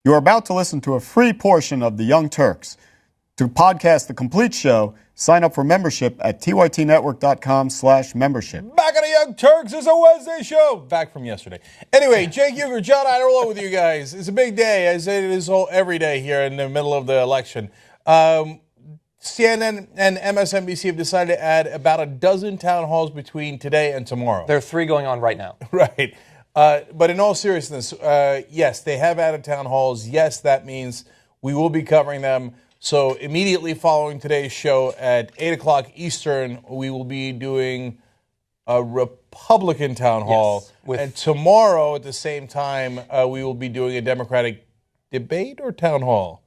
You are about to listen to a free portion of The Young Turks. To podcast the complete show, sign up for membership at tytnetwork.com/membership. Back on The Young Turks is a Wednesday show. Back from yesterday. Anyway, Jake Uger, John Iderlo with you guys. It's a big day, as it is every day here in the middle of the election. CNN and MSNBC have decided to add about a dozen town halls between today and tomorrow. There are 3 going on right now. Right. But in all seriousness, yes, they have added town halls. Yes, that means we will be covering them. So immediately following today's show at 8 o'clock Eastern, we will be doing a Republican town hall. Yes, and tomorrow at the same time, we will be doing a Democratic debate or town hall?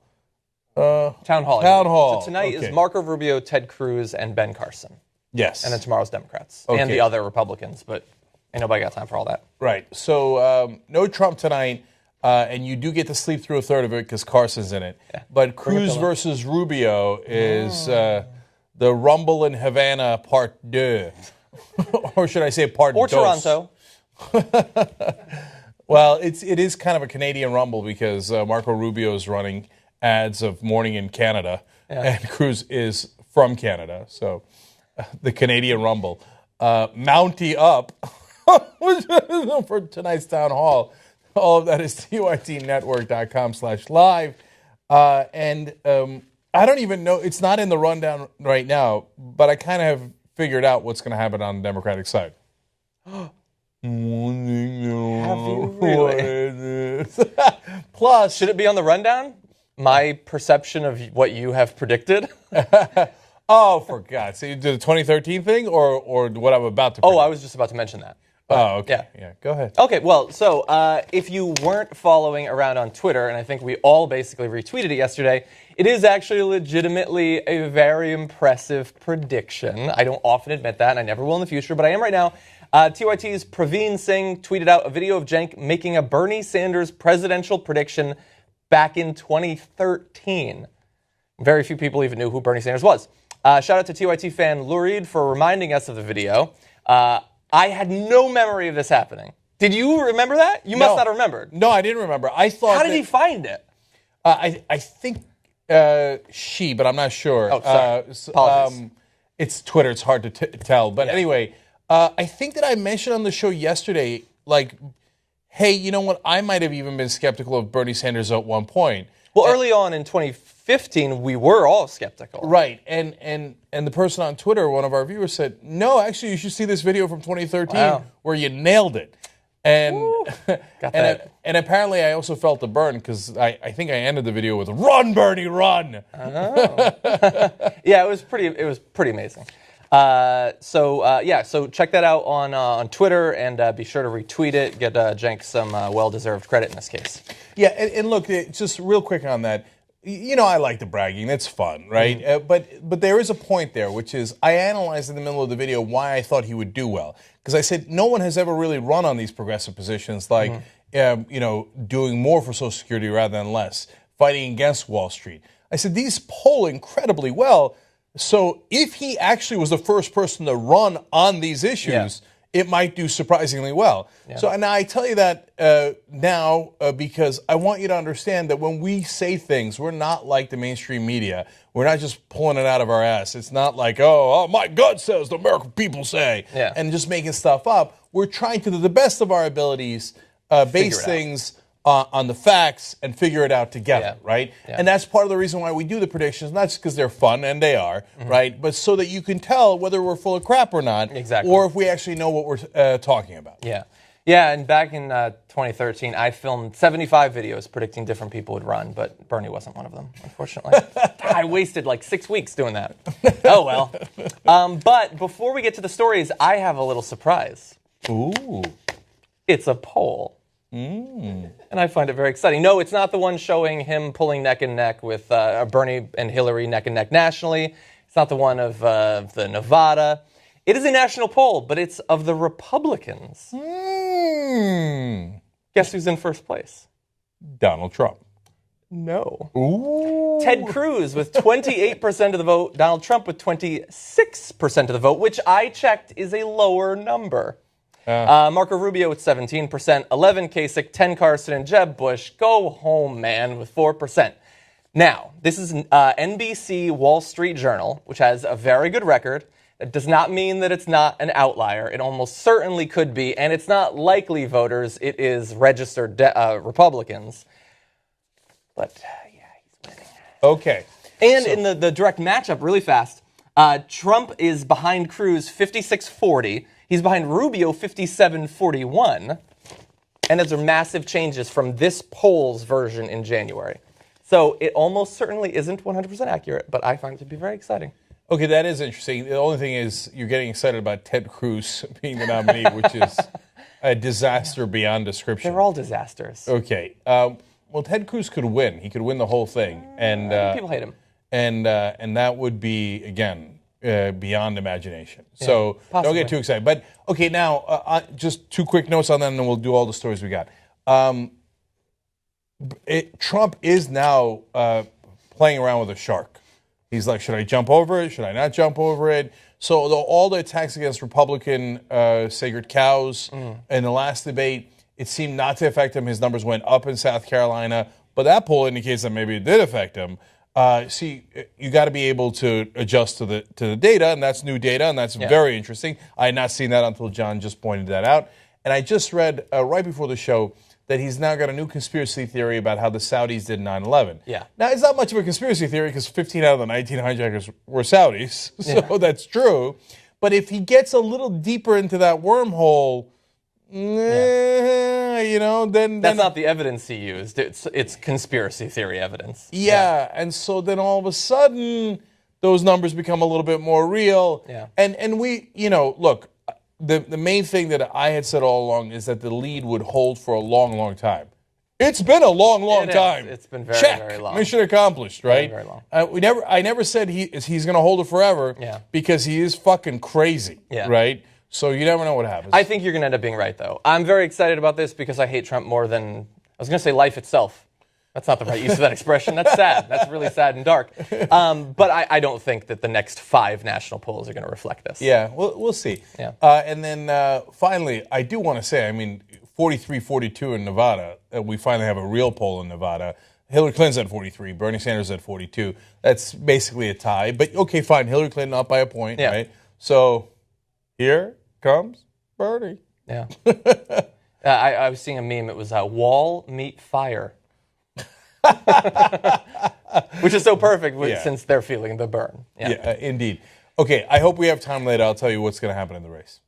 Town hall. Town hall. So tonight is Marco Rubio, Ted Cruz, and Ben Carson. Yes. And then tomorrow's Democrats. Okay. And the other Republicans, but ain't nobody got time for all that. Right. So no Trump tonight, and you do get to sleep through a third of it because Carson's in it. Yeah. But Cruz versus Rubio is the Rumble in Havana Part 2. Or should I say Part 2? Or Toronto. Well, it is kind of a Canadian Rumble because Marco Rubio is running ads of morning in Canada, and Cruz is from Canada. So the Canadian Rumble. Mountie up. For tonight's town hall. All of that is tytnetwork.com/live. And I don't even know, it's not in the rundown right now, but I kind of have figured out what's going to happen on the Democratic side. Have you really? Plus, should it be on the rundown? My perception of what you have predicted? Oh, for God's sake. You did the 2013 thing or what I'm about to predict? Oh, I was just about to mention that. Oh, okay. Yeah, go ahead. Okay, well, so if you weren't following around on Twitter, and I think we all basically retweeted it yesterday, it is actually legitimately a very impressive prediction. I don't often admit that, and I never will in the future, but I am right now. TYT's Praveen Singh tweeted out a video of Cenk making a Bernie Sanders presidential prediction back in 2013. Very few people even knew who Bernie Sanders was. Shout out to TYT fan Lurid for reminding us of the video. I had no memory of this happening. Did you remember that? You must not have remembered. No, I didn't remember. I thought. How did he find it? I think she, but I'm not sure. Oh, sorry. Apologies. It's Twitter. It's hard to tell. But anyway, I think that I mentioned on the show yesterday, like, hey, you know what? I might have even been skeptical of Bernie Sanders at one point. Well, early on in 2015, we were all skeptical. Right. And the person on Twitter, one of our viewers, said, no, actually, you should see this video from 2013 where you nailed it. And and apparently I also felt the burn because I think I ended the video with, run, Bernie, run. Oh. Yeah, it was pretty amazing. So check that out on Twitter and be sure to retweet it. Get Cenk some well-deserved credit in this case. Yeah, and look, just real quick on that. You know, I like the bragging. It's fun, right? Mm-hmm. But there is a point there, which is I analyzed in the middle of the video why I thought he would do well. Because I said no one has ever really run on these progressive positions like, doing more for Social Security rather than less, fighting against Wall Street. I said these poll incredibly well. So if he actually was the first person to run on these issues, it might do surprisingly well. Yeah. So now I tell you that now because I want you to understand that when we say things, we're not like the mainstream media. We're not just pulling it out of our ass. It's not like, oh my gut says, the American people say, and just making stuff up. We're trying to, to the best of our abilities, base things on the facts and figure it out together, right? Yeah. And that's part of the reason why we do the predictions, not just because they're fun, and they are, right? But so that you can tell whether we're full of crap or not, or if we actually know what we're talking about. Yeah. Yeah, and back in 2013, I filmed 75 videos predicting different people would run, but Bernie wasn't one of them, unfortunately. I wasted like 6 weeks doing that. Oh, well. But before we get to the stories, I have a little surprise. Ooh. It's a poll. And I find it very exciting. No, it's not the one showing him pulling neck and neck with Bernie and Hillary neck and neck nationally. It's not the one of the Nevada. It is a national poll, but it's of the Republicans. Guess who's in first place? Donald Trump. No. Ooh. Ted Cruz with 28% of the vote. Donald Trump with 26% of the vote, which I checked is a lower number. Marco Rubio with 17%, 11 Kasich, 10 Carson, and Jeb Bush. Go home, man, with 4%. Now, this is NBC Wall Street Journal, which has a very good record. It does not mean that it's not an outlier. It almost certainly could be, and it's not likely voters. It is registered Republicans. But, yeah, he's winning. Okay. And in the direct matchup, really fast, Trump is behind Cruz 56-40. He's behind Rubio 57-41. And those are massive changes from this poll's version in January. So it almost certainly isn't 100% accurate, but I find it to be very exciting. Okay, that is interesting. The only thing is you're getting excited about Ted Cruz being the nominee, which is a disaster beyond description. They're all disasters. Okay. Well, Ted Cruz could win. He could win the whole thing. And people hate him. And that would be, again, beyond imagination. So don't get too excited. But, okay, now, just 2 quick notes on that, and then we'll do all the stories we got. Trump is now playing around with a shark. He's like, should I jump over it? Should I not jump over it? So all the attacks against Republican sacred cows in the last debate, it seemed not to affect him. His numbers went up in South Carolina, but that poll indicates that maybe it did affect him. See, you got to be able to adjust to the data, and that's new data, and that's very interesting. I had not seen that until John just pointed that out. And I just read right before the show that he's now got a new conspiracy theory about how the Saudis did 9/11. Yeah. Now, it's not much of a conspiracy theory because 15 out of the 19 hijackers were Saudis, so that's true. But if he gets a little deeper into that wormhole, you know, then... That's not the evidence he used. It's conspiracy theory evidence. Yeah, and so then all of a sudden, those numbers become a little bit more real. Yeah. And we, you know, look... The main thing that I had said all along is that the lead would hold for a long, long time. It's been a long, long time. It's been very, Check. very long. Mission accomplished, right? Very, very long. I never said he's going to hold it forever because he is fucking crazy, right? So you never know what happens. I think you're going to end up being right, though. I'm very excited about this because I hate Trump more than, I was going to say life itself. That's not the right use of that expression. That's sad. That's really sad and dark. But I don't think that the next 5 national polls are going to reflect this. Yeah, we'll see. Yeah. And then finally, I do want to say, I mean, 43-42 in Nevada. We finally have a real poll in Nevada. Hillary Clinton's at 43. Bernie Sanders at 42. That's basically a tie. But, okay, fine. Hillary Clinton up by a point, right? So here comes Bernie. Yeah. I was seeing a meme. It was wall meet fire. Which is so perfect since they're feeling the burn. Yeah, indeed. Okay, I hope we have time later. I'll tell you what's going to happen in the race.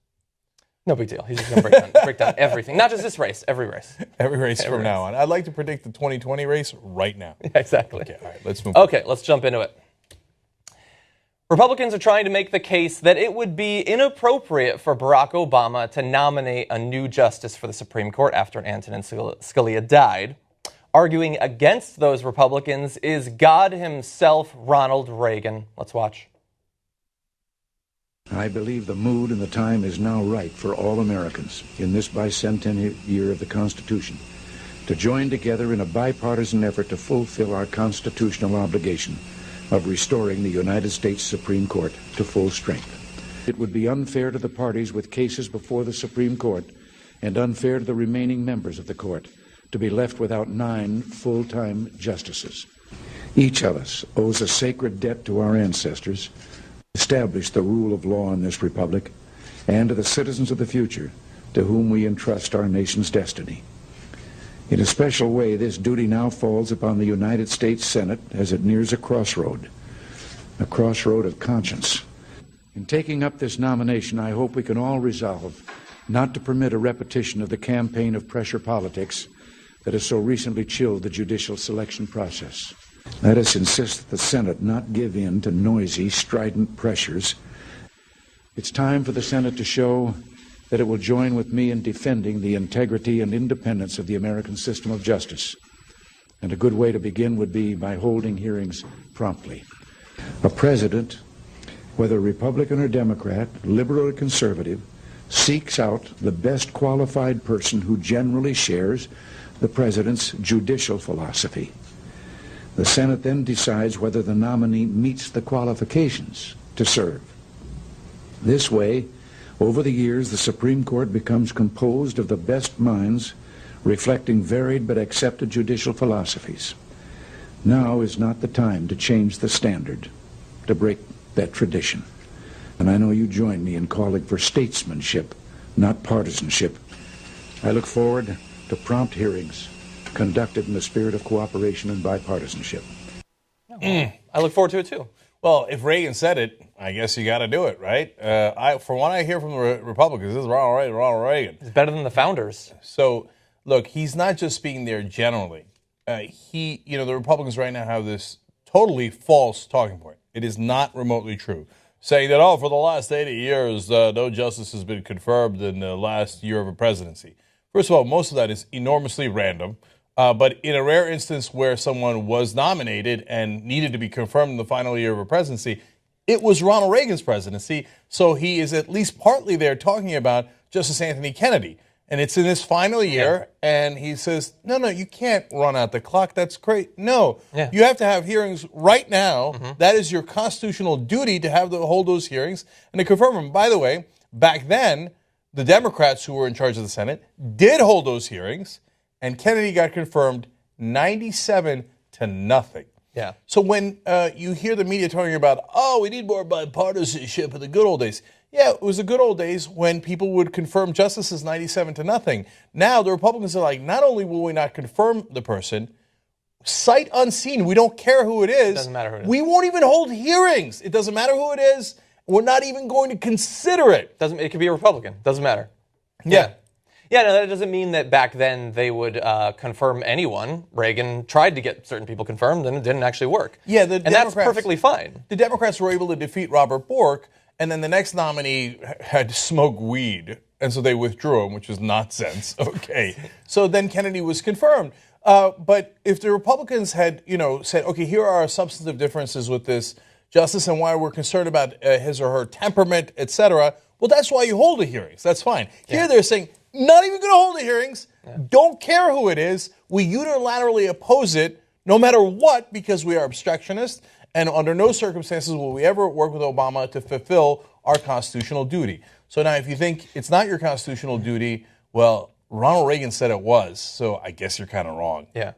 No big deal. He's just going to break down everything. Not just this race, every race. Every race from now on. I'd like to predict the 2020 race right now. Yeah, exactly. Okay, all right, let's move on. Okay, let's jump into it. Republicans are trying to make the case that it would be inappropriate for Barack Obama to nominate a new justice for the Supreme Court after Antonin Scalia died. Arguing against those Republicans is God himself, Ronald Reagan. Let's watch. I believe the mood and the time is now right for all Americans in this bicentennial year of the Constitution to join together in a bipartisan effort to fulfill our constitutional obligation of restoring the United States Supreme Court to full strength. It would be unfair to the parties with cases before the Supreme Court and unfair to the remaining members of the court to be left without 9 full-time justices. Each of us owes a sacred debt to our ancestors, establish the rule of law in this republic, and to the citizens of the future to whom we entrust our nation's destiny. In a special way, this duty now falls upon the United States Senate as it nears a crossroad of conscience. In taking up this nomination, I hope we can all resolve not to permit a repetition of the campaign of pressure politics that has so recently chilled the judicial selection process. Let us insist that the Senate not give in to noisy, strident pressures. It's time for the Senate to show that it will join with me in defending the integrity and independence of the American system of justice. And a good way to begin would be by holding hearings promptly. A president, whether Republican or Democrat, liberal or conservative, seeks out the best qualified person who generally shares the president's judicial philosophy. The Senate then decides whether the nominee meets the qualifications to serve. This way, Over the years, the Supreme Court becomes composed of the best minds reflecting varied but accepted judicial philosophies. Now is not the time to change the standard, to break that tradition. And I know you join me in calling for statesmanship, not partisanship. I look forward to prompt hearings conducted in the spirit of cooperation and bipartisanship. I look forward to it too. Well, if Reagan said it, I guess you got to do it, right? From what I hear from the Republicans, this is Ronald Reagan. It's better than the founders. So, look, he's not just speaking there generally. The Republicans right now have this totally false talking point. It is not remotely true. Saying that, for the last 80 years, no justice has been confirmed in the last year of a presidency. First of all, most of that is enormously random. But in a rare instance where someone was nominated and needed to be confirmed in the final year of a presidency, it was Ronald Reagan's presidency. So he is at least partly there talking about Justice Anthony Kennedy. And it's in his final year, and he says, no, you can't run out the clock. That's great. No, you have to have hearings right now. That is your constitutional duty to hold those hearings and to confirm them. By the way, back then, the Democrats who were in charge of the Senate did hold those hearings, and Kennedy got confirmed 97-0. Yeah. So when you hear the media talking about, we need more bipartisanship in the good old days. Yeah, it was the good old days when people would confirm justices 97-0. Now the Republicans are like, not only will we not confirm the person, sight unseen, we don't care who it is. Doesn't matter who it is. We won't even hold hearings. It doesn't matter who it is. We're not even going to consider it. It could be a Republican. Doesn't matter. Yeah. Yeah, no, that doesn't mean that back then they would confirm anyone. Reagan tried to get certain people confirmed, and it didn't actually work. Yeah, that's perfectly fine. The Democrats were able to defeat Robert Bork, and then the next nominee had to smoke weed, and so they withdrew him, which is nonsense. Okay, so then Kennedy was confirmed. But if the Republicans had, said, okay, here are our substantive differences with this justice and why we're concerned about his or her temperament, etc., well, that's why you hold the hearings. That's fine. Here they're saying, not even going to hold the hearings. Don't care who it is. We unilaterally oppose it no matter what because we are obstructionists, and under no circumstances will we ever work with Obama to fulfill our constitutional duty. So now if you think it's not your constitutional duty, well, Ronald Reagan said it was, so I guess you're kind of wrong. Yeah,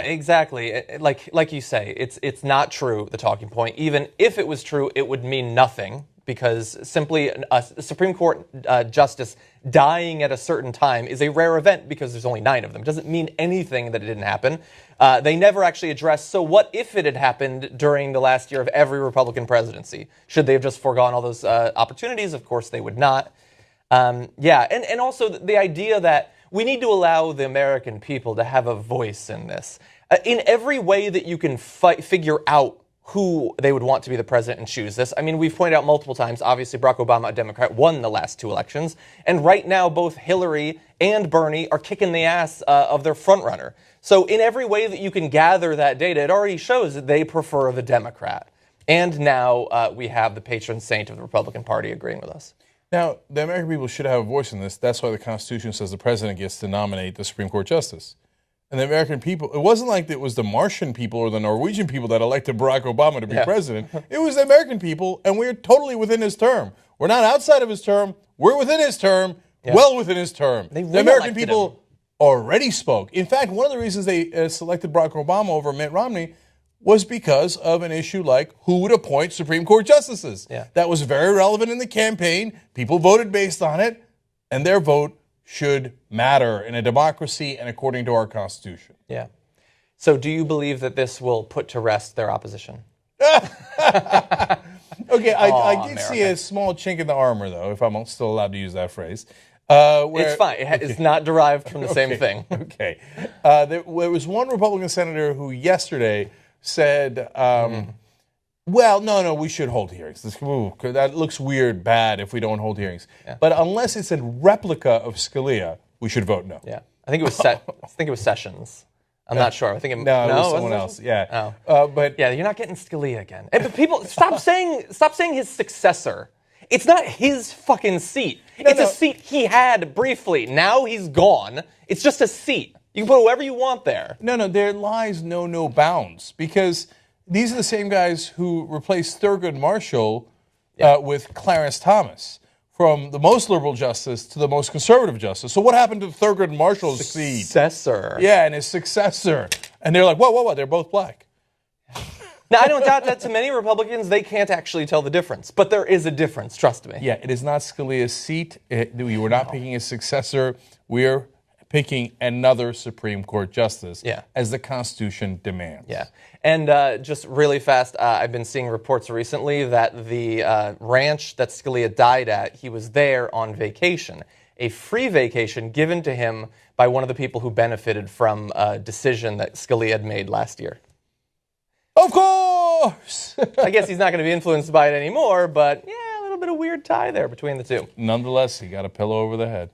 exactly. Like you say, it's not true, the talking point. Even if it was true, it would mean nothing because simply a Supreme Court justice dying at a certain time is a rare event because there's only 9 of them. It doesn't mean anything that it didn't happen. They never actually addressed, so what if it had happened during the last year of every Republican presidency? Should they have just foregone all those opportunities? Of course they would not. And also the idea that we need to allow the American people to have a voice in this. In every way that you can figure out who they would want to be the president and choose this. I mean, we've pointed out multiple times, obviously Barack Obama, a Democrat, won the last 2 elections. And right now, both Hillary and Bernie are kicking the ass of their frontrunner. So in every way that you can gather that data, it already shows that they prefer the Democrat. And now we have the patron saint of the Republican Party agreeing with us. Now, the American people should have a voice in this. That's why the Constitution says the president gets to nominate the Supreme Court justice. And the American people, it wasn't like it was the Martian people or the Norwegian people that elected Barack Obama to be president. It was the American people, and we're totally within his term. We're not outside of his term. We're within his term, well within his term. The American people already spoke. In fact, one of the reasons they selected Barack Obama over Mitt Romney was because of an issue like who would appoint Supreme Court justices. That was very relevant in the campaign. People voted based on it, and their vote should matter in a democracy and according to our Constitution. Yeah. So do you believe that this will put to rest their opposition? Okay, I did see a small chink in the armor, though, if I'm still allowed to use that phrase. It's fine. It's not derived from the same thing. Okay. There was one Republican senator who yesterday said, well, no, we should hold hearings. That looks weird, bad if we don't hold hearings. But unless it's a replica of Scalia, we should vote no. Yeah, I think it was Sessions. I'm not sure. I think it was someone else. Yeah. But yeah, you're not getting Scalia again. But people, stop saying his successor. It's not his fucking seat. It's a seat he had briefly. Now he's gone. It's just a seat. You can put whoever you want there. No, there lies no bounds because these are the same guys who replaced Thurgood Marshall with Clarence Thomas. from the most liberal justice to the most conservative justice. So what happened to Thurgood Marshall's seat? Successor. Yeah, and his successor. And they're like, whoa, they're both black. Now, I don't doubt that to many Republicans, they can't actually tell the difference. But there is a difference, trust me. Yeah, it is not Scalia's seat. We were not picking a successor. We're picking another Supreme Court justice, as the Constitution demands. Yeah. And just really fast, I've been seeing reports recently that the ranch that Scalia died at, he was there on vacation. A free vacation given to him by one of the people who benefited from a decision that Scalia had made last year. Of course! I guess he's not going to be influenced by it anymore, but yeah, a little bit of weird tie there between the two. Nonetheless, he got a pillow over the head.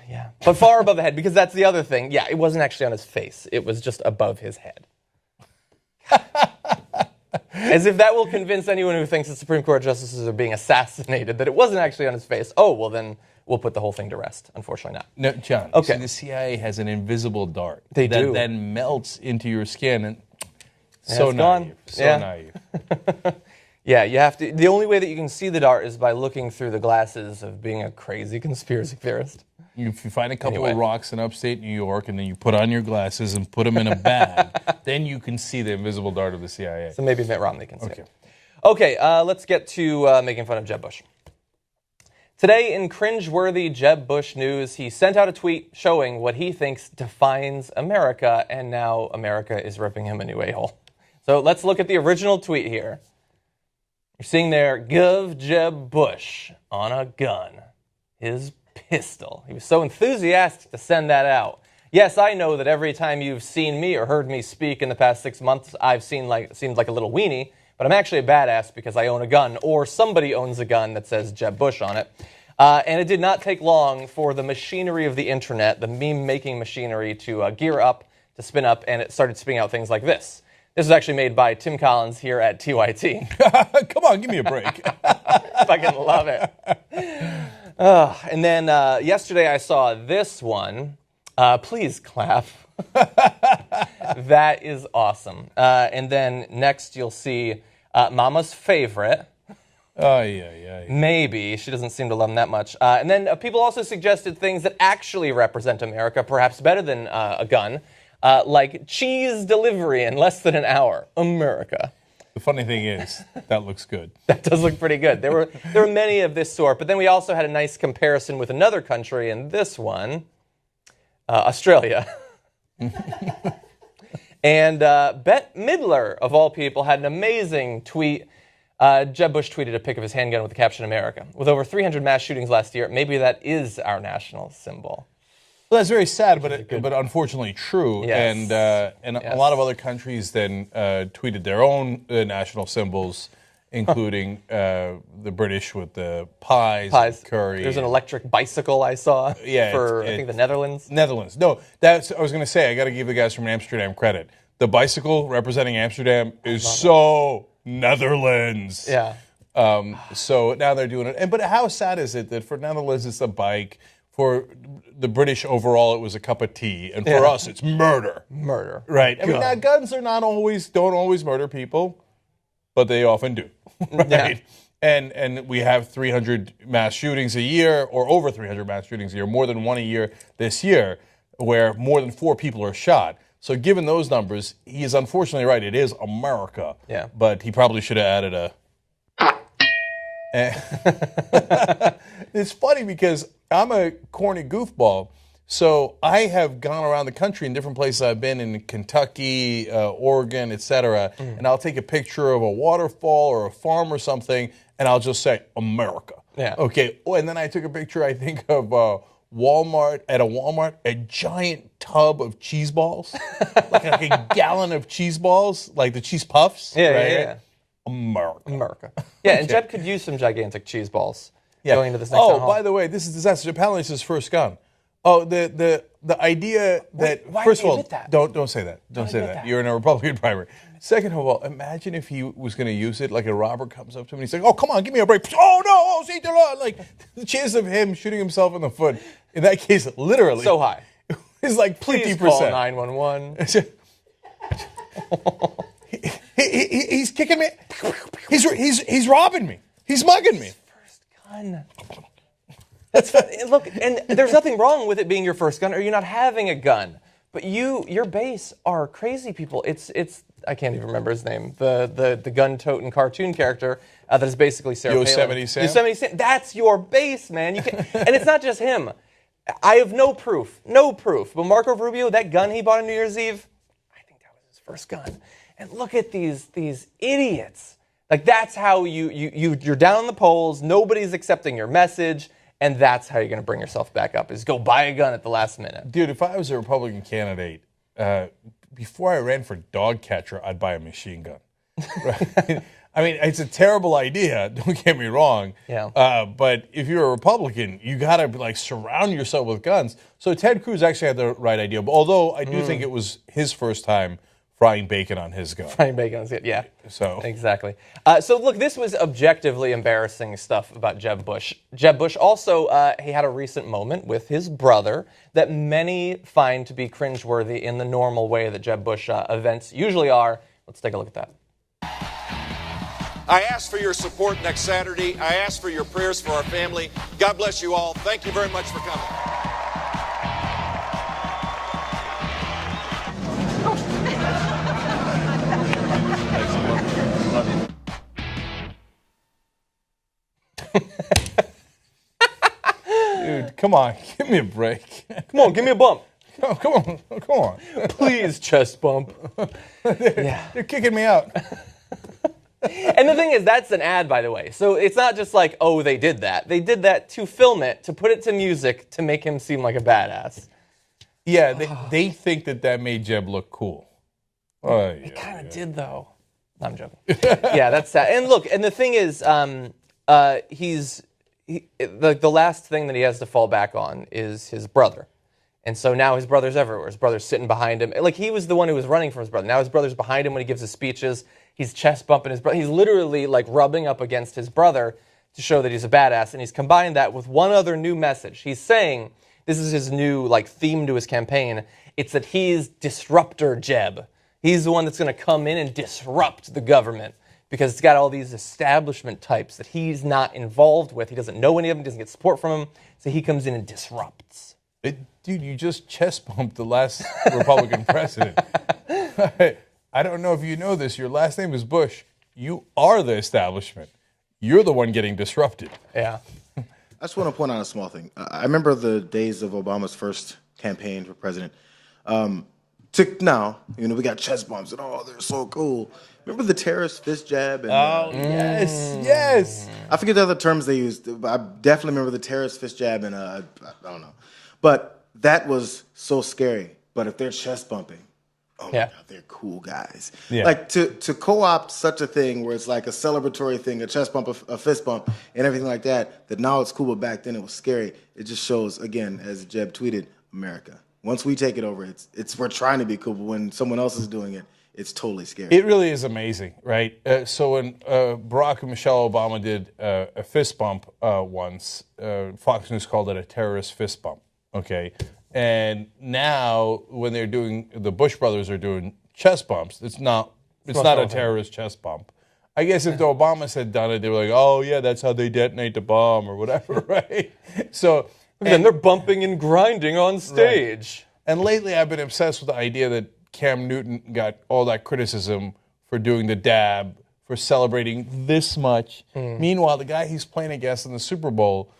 Yeah, but far above the head, because that's the other thing. Yeah, it wasn't actually on his face. It was just above his head. As if that will convince anyone who thinks the Supreme Court justices are being assassinated that it wasn't actually on his face. Oh, well then we'll put the whole thing to rest. Unfortunately not. No, John, okay. See, the CIA has an invisible dart that then melts into your skin and so naive. So naive. Yeah, you have to. The only way that you can see the dart is by looking through the glasses of being a crazy conspiracy theorist. If you find a couple of rocks in upstate New York and then you put on your glasses and put them in a bag, then you can see the invisible dart of the CIA. So maybe Mitt Romney can see it. Okay, let's get to making fun of Jeb Bush. Today, in cringeworthy Jeb Bush news, he sent out a tweet showing what he thinks defines America, and now America is ripping him a new a-hole. So let's look at the original tweet here. You're seeing there, Gov Jeb Bush on a gun. His pistol. He was so enthusiastic to send that out. Yes, I know that every time you've seen me or heard me speak in the past 6 months, I've seemed like a little weenie, but I'm actually a badass because I own a gun, or somebody owns a gun that says Jeb Bush on it. And it did not take long for the machinery of the internet, the meme-making machinery, to gear up, to spin up, and it started spinning out things like this. This was actually made by Tim Collins here at TYT. Come on, give me a break. I fucking love it. And then yesterday I saw this one. Please clap. That is awesome. And then next you'll see Mama's favorite. Oh, yeah. Maybe. She doesn't seem to love him that much. And then people also suggested things that actually represent America, perhaps better than a gun, like cheese delivery in less than an hour. America. The funny thing is, that looks good. That does look pretty good. There were many of this sort, but then we also had a nice comparison with another country, and this one, Australia. And Bette Midler, of all people, had an amazing tweet. Jeb Bush tweeted a pic of his handgun with the caption America. With over 300 mass shootings last year, maybe that is our national symbol. Well, that's very sad, but unfortunately true. Yes. And a lot of other countries then tweeted their own national symbols, including the British with the pies. And curry. There's an electric bicycle I saw for, I think, the Netherlands. Netherlands. No, I was going to say, I got to give the guys from Amsterdam credit. The bicycle representing Amsterdam is so Netherlands. Yeah. So now they're doing it. But how sad is it that for Netherlands it's a bike, for the British overall it was a cup of tea, and for us it's murder. Murder. Right. I mean, now guns are don't always murder people, but they often do. Right. Yeah. And we have 300 mass shootings a year, or over 300 mass shootings a year, more than one a year this year, where more than 4 people are shot. So given those numbers, he is unfortunately right. It is America. Yeah. But he probably should have added a... It's funny because I'm a corny goofball, so I have gone around the country in different places. I've been in Kentucky, Oregon, etc., and I'll take a picture of a waterfall or a farm or something, and I'll just say, America. Yeah. Okay, and then I took a picture, I think, of Walmart, a giant tub of cheese balls, like a gallon of cheese balls, like the cheese puffs. Yeah. America. Yeah, and Jeb could use some gigantic cheese balls going into this next town hall. By the way, this is disaster. Apparently, it's his first gun. Oh, the idea that first of all, don't say that. Don't say that. You're in a Republican primary. Second of all, imagine if he was going to use it, like a robber comes up to him and he's like, "Oh, come on, give me a break." Oh no, oh, see, like the chance of him shooting himself in the foot. In that case, literally so high. It's like 50%. Please call 911. He's kicking me. He's robbing me. He's mugging me. First gun. Look, and there's nothing wrong with it being your first gun or you not having a gun. But your base are crazy people. It's I can't even remember his name. The gun-toting cartoon character that is basically Sarah Palin. Yosemite Sam? Yosemite Sam. That's your base, man. You can, and it's not just him. I have no proof. But Marco Rubio, that gun he bought on New Year's Eve, I think that was his first gun. And look at these idiots. Like, that's how you're down in the polls, nobody's accepting your message, and that's how you're going to bring yourself back up, is go buy a gun at the last minute. Dude, if I was a Republican candidate, before I ran for dog catcher, I'd buy a machine gun. Right? I mean, it's a terrible idea, don't get me wrong. Yeah. But if you're a Republican, you got to like surround yourself with guns. So Ted Cruz actually had the right idea, although I do think it was his first time frying bacon on his gun. Frying bacon on his gun, yeah. So exactly. So look, this was objectively embarrassing stuff about Jeb Bush. Jeb Bush also, he had a recent moment with his brother that many find to be cringeworthy in the normal way that Jeb Bush events usually are. Let's take a look at that. I ask for your support next Saturday. I ask for your prayers for our family. God bless you all. Thank you very much for coming. dude, come on, give me a break. Come on, give me a bump. Come on. Please, chest bump. You're kicking me out. And the thing is, that's an ad, by the way. So it's not just like, oh, they did that. They did that to film it, to put it to music, to make him seem like a badass. Yeah, they think that made Jeb look cool. It kind of did, though. No, I'm joking. Yeah, that's sad. And look, and the thing is, the last thing that he has to fall back on is his brother. And so now his brother's everywhere. His brother's sitting behind him. Like, he was the one who was running from his brother. Now his brother's behind him when he gives his speeches. He's chest bumping his brother. He's literally like rubbing up against his brother to show that he's a badass. And he's combined that with one other new message. He's saying, this is his new like theme to his campaign. It's that he's disruptor Jeb. He's the one that's going to come in and disrupt the government because it's got all these establishment types that he's not involved with. He doesn't know any of them, doesn't get support from them. So he comes in and disrupts. Dude, you just chest bumped the last Republican president. I don't know if you know this. Your last name is Bush. You are the establishment. You're the one getting disrupted. Yeah. I just want to point out a small thing. I remember the days of Obama's first campaign for president. To now, we got chest bumps and they're so cool. Remember the terrorist fist jab? And, yes. I forget the other terms they used. I definitely remember the terrorist fist jab and I don't know. But that was so scary. But if they're chest bumping, oh my God, they're cool guys. Yeah. Like to co-opt such a thing where it's like a celebratory thing, a chest bump, a fist bump, and everything like that now it's cool, but back then it was scary. It just shows, again, as Jeb tweeted, America. Once we take it over, we're trying to be cool, but when someone else is doing it, it's totally scary. It really is amazing, right? So when Barack and Michelle Obama did a fist bump once, Fox News called it a terrorist fist bump, okay? And now when the Bush brothers are doing chest bumps, it's not a terrorist chest bump. I guess if the Obamas had done it, they were like, oh yeah, that's how they detonate the bomb or whatever, right? So And they're bumping and grinding on stage. Right. And lately I've been obsessed with the idea that Cam Newton got all that criticism for doing the dab, for celebrating this much. Meanwhile, the guy he's playing against in the Super Bowl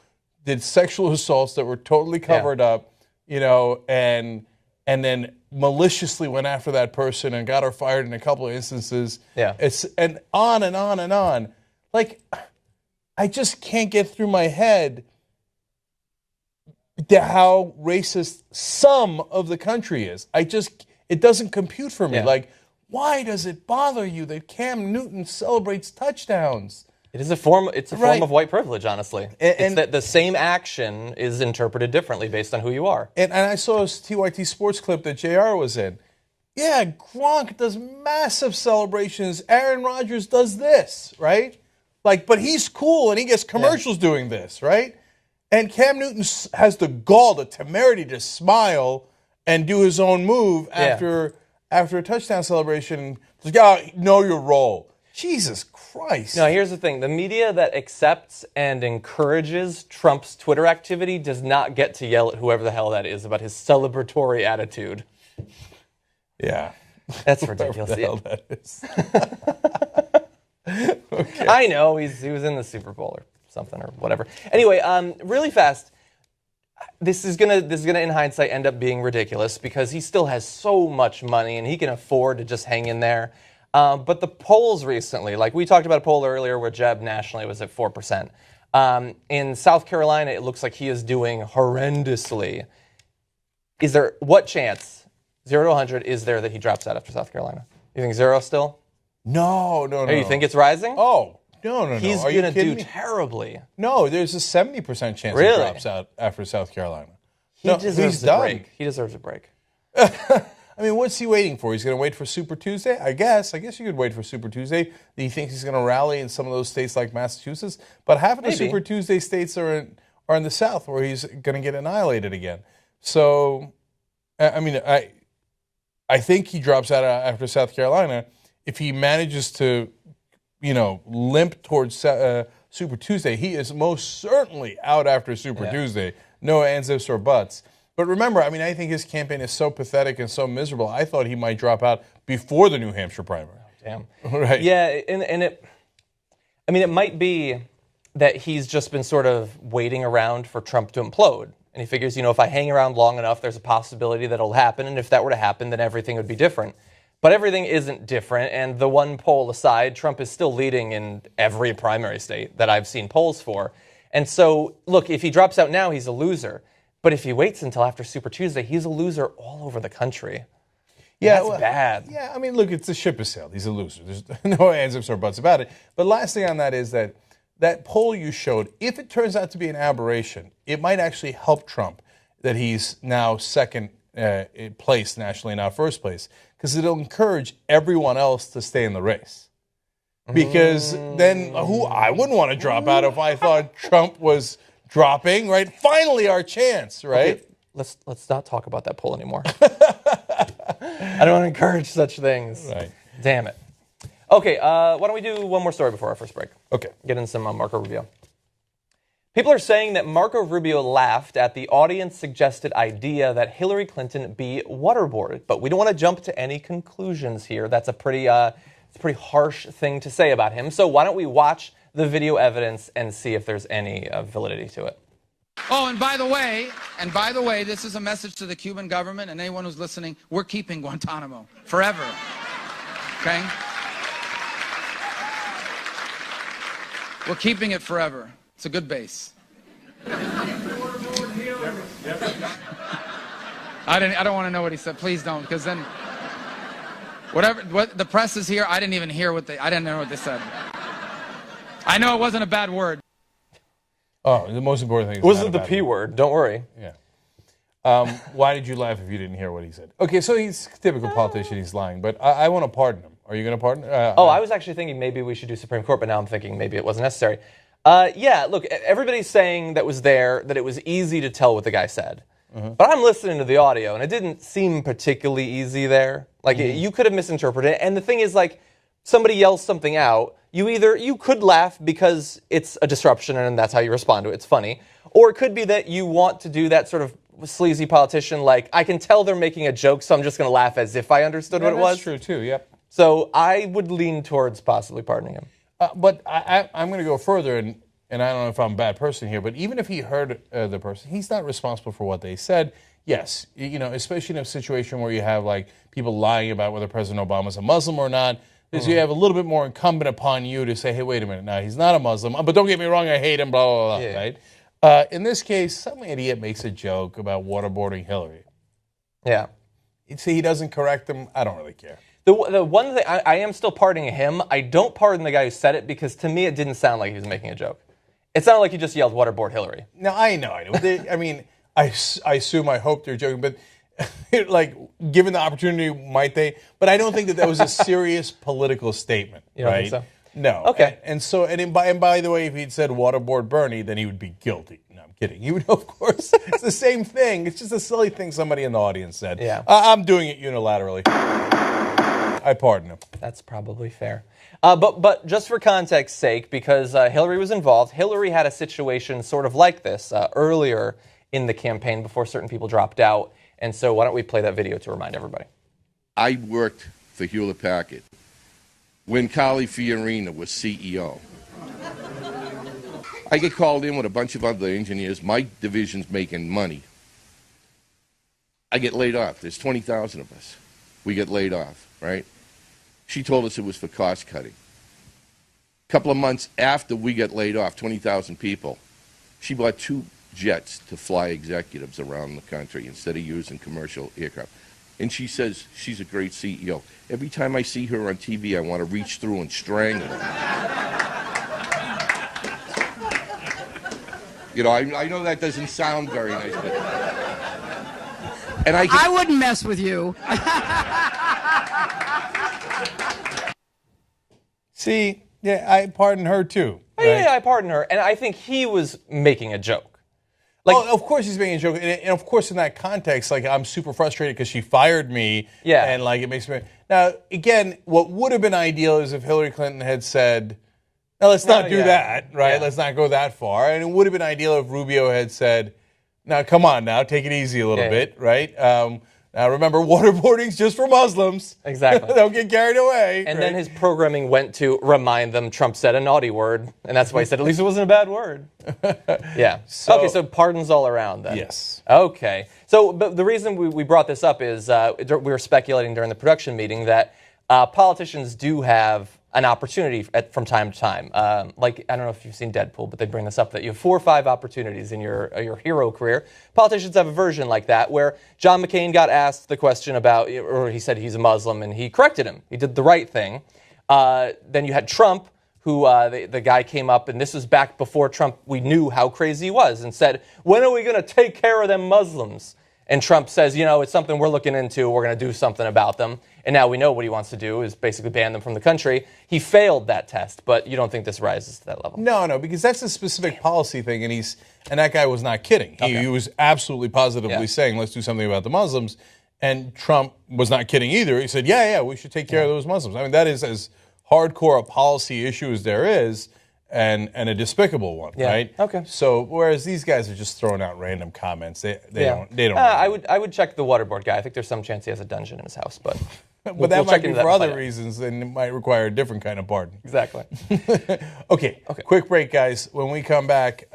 did sexual assaults that were totally covered up, and then maliciously went after that person and got her fired in a couple of instances. Yeah. And on and on and on. Like, I just can't get through my head how racist some of the country is. It doesn't compute for me. Yeah. Like, why does it bother you that Cam Newton celebrates touchdowns? It is a form of white privilege, honestly. It's that the same action is interpreted differently based on who you are. And I saw a TYT sports clip that JR was in. Yeah, Gronk does massive celebrations. Aaron Rodgers does this, right? Like, but he's cool and he gets commercials doing this, right? And Cam Newton has the gall, the temerity to smile and do his own move after a touchdown celebration. Like, know your role. Jesus Christ. No, here's the thing. The media that accepts and encourages Trump's Twitter activity does not get to yell at whoever the hell that is about his celebratory attitude. Yeah. That's ridiculous. Whatever the hell that is. Okay. I know. He was in the Super Bowl or something or whatever. Anyway, really fast. This is gonna in hindsight end up being ridiculous because he still has so much money and he can afford to just hang in there. But the polls recently, like we talked about a poll earlier where Jeb nationally was at 4%. In South Carolina, it looks like he is doing horrendously. What chance, 0 to 100, is there that he drops out after South Carolina? You think 0 still? No. Or you think it's rising? Oh, no. He's Are you going to kidding do me? terribly. No, there's a 70% chance Really? he drops out after South Carolina. He No, deserves he's a done. break. He deserves a break. I mean, what's he waiting for? He's going to wait for Super Tuesday? I guess you could wait for Super Tuesday. He thinks he's going to rally in some of those states like Massachusetts. But half of the Maybe. Super Tuesday states are in the South where he's going to get annihilated again. So, I mean, I think he drops out after South Carolina. If he manages to, limp towards Super Tuesday, he is most certainly out after Super Tuesday. No ands, ifs, or buts. But remember, I mean, I think his campaign is so pathetic and so miserable. I thought he might drop out before the New Hampshire primary. Damn. Right. Yeah, and it might be that he's just been sort of waiting around for Trump to implode. And he figures, if I hang around long enough, there's a possibility that it'll happen. And if that were to happen, then everything would be different. But everything isn't different. And the one poll aside, Trump is still leading in every primary state that I've seen polls for. And so, look, if he drops out now, he's a loser. But if he waits until after Super Tuesday, he's a loser all over the country. Yeah, That's bad. Yeah, I mean, look, it's a ship has sailed. He's a loser. There's no ands, ifs, or buts about it. But last thing on that is that poll you showed, if it turns out to be an aberration, it might actually help Trump that he's now second place nationally, not first place, because it'll encourage everyone else to stay in the race. Because then I wouldn't want to drop out if I thought Trump was dropping, right? Finally, our chance, right? Okay, let's not talk about that poll anymore. I don't want to encourage such things. Right. Damn it. Okay, why don't we do one more story before our first break? Okay. Get in some Marco Rubio. People are saying that Marco Rubio laughed at the audience-suggested idea that Hillary Clinton be waterboarded. But we don't want to jump to any conclusions here. That's a pretty harsh thing to say about him. So why don't we watch the video evidence and see if there's any validity to it. Oh, and by the way, this is a message to the Cuban government and anyone who's listening. We're keeping Guantanamo forever. Okay? We're keeping it forever. It's a good base. I don't want to know what he said. Please don't, because then what the press is here. I didn't even hear I didn't know what they said. I know it wasn't a bad word. Oh, the most important thing is It wasn't the P word. Don't worry. Yeah. Why did you laugh if you didn't hear what he said? Okay, so he's a typical politician. He's lying, but I want to pardon him. Are you going to pardon? I was actually thinking maybe we should do Supreme Court, but now I'm thinking maybe it wasn't necessary. Yeah, look, everybody's saying that was there that it was easy to tell what the guy said. But I'm listening to the audio, and it didn't seem particularly easy there. Like, you could have misinterpreted it. And the thing is, like, somebody yells something out, you could laugh because it's a disruption and that's how you respond to it. It's funny. Or it could be that you want to do that sort of sleazy politician, like, I can tell they're making a joke, so I'm just going to laugh as if I understood what it was. That's true, too, yep. So I would lean towards possibly pardoning him. But I'm going to go further, and I don't know if I'm a bad person here, but even if he heard the person, he's not responsible for what they said. Yes, especially in a situation where you have, like, people lying about whether President Obama's a Muslim or not, is you have a little bit more incumbent upon you to say, hey, wait a minute, now he's not a Muslim, but don't get me wrong, I hate him, blah, blah, blah, right? In this case, some idiot makes a joke about waterboarding Hillary. Yeah. See, he doesn't correct him. I don't really care. The one thing, I am still pardoning him. I don't pardon the guy who said it because to me it didn't sound like he was making a joke. It sounded like he just yelled waterboard Hillary. No, I know. I mean, I assume, I hope they're joking, but like, given the opportunity, might they? But I don't think that was a serious political statement. You don't right? think so? No. Okay. And by the way, if he'd said waterboard Bernie, then he would be guilty. No, I'm kidding. He would, of course. It's the same thing. It's just a silly thing somebody in the audience said. Yeah. I'm doing it unilaterally. I pardon him. That's probably fair. But just for context's sake, because Hillary was involved, Hillary had a situation sort of like this earlier in the campaign before certain people dropped out. And so why don't we play that video to remind everybody? I worked for Hewlett-Packard when Carly Fiorina was CEO. I get called in with a bunch of other engineers. My division's making money. I get laid off. There's 20,000 of us. We get laid off, right? She told us it was for cost cutting. A couple of months after we got laid off, 20,000 people, she bought 2 jets to fly executives around the country instead of using commercial aircraft. And she says she's a great CEO. Every time I see her on TV, I want to reach through and strangle her. You know, I know that doesn't sound very nice, but... And I wouldn't mess with you. See, yeah, I pardon her too. Right? Yeah, I pardon her. And I think he was making a joke. Like, of course he's making a joke. And of course in that context, like, I'm super frustrated because she fired me. Yeah. And, like, it makes me... Now, again, what would have been ideal is if Hillary Clinton had said, no, let's not do that, right? Yeah. Let's not go that far. And it would have been ideal if Rubio had said, now, come on now, take it easy a little bit, right? Now, remember, waterboarding's just for Muslims. Exactly. Don't get carried away. And then his programming went to remind them Trump said a naughty word, and that's why he said at least it wasn't a bad word. Yeah. Okay, so pardons all around then. Yes. Okay. So but the reason we brought this up is we were speculating during the production meeting that politicians do have an opportunity from time to time. Like, I don't know if you've seen Deadpool, but they bring this up that you have 4 or 5 opportunities in your hero career. Politicians have a version like that where John McCain got asked the question about, or he said he's a Muslim, and he corrected him. He did the right thing. Then you had Trump, who the guy came up, and this was back before Trump, we knew how crazy he was, and said, when are we going to take care of them Muslims? And Trump says, you know, it's something we're looking into. We're going to do something about them. And now we know what he wants to do is basically ban them from the country. He failed that test, but you don't think this rises to that level? No, because that's a specific policy thing, and that guy was not kidding. He was absolutely positively saying, let's do something about the Muslims. And Trump was not kidding either. He said, yeah, we should take care of those Muslims. I mean, that is as hardcore a policy issue as there is, and a despicable one, right? Okay. So whereas these guys are just throwing out random comments, they don't. I would check the waterboard guy. I think there's some chance he has a dungeon in his house, but. But that might be for other reasons, and it might require a different kind of pardon. Exactly. Okay, quick break, guys. When we come back,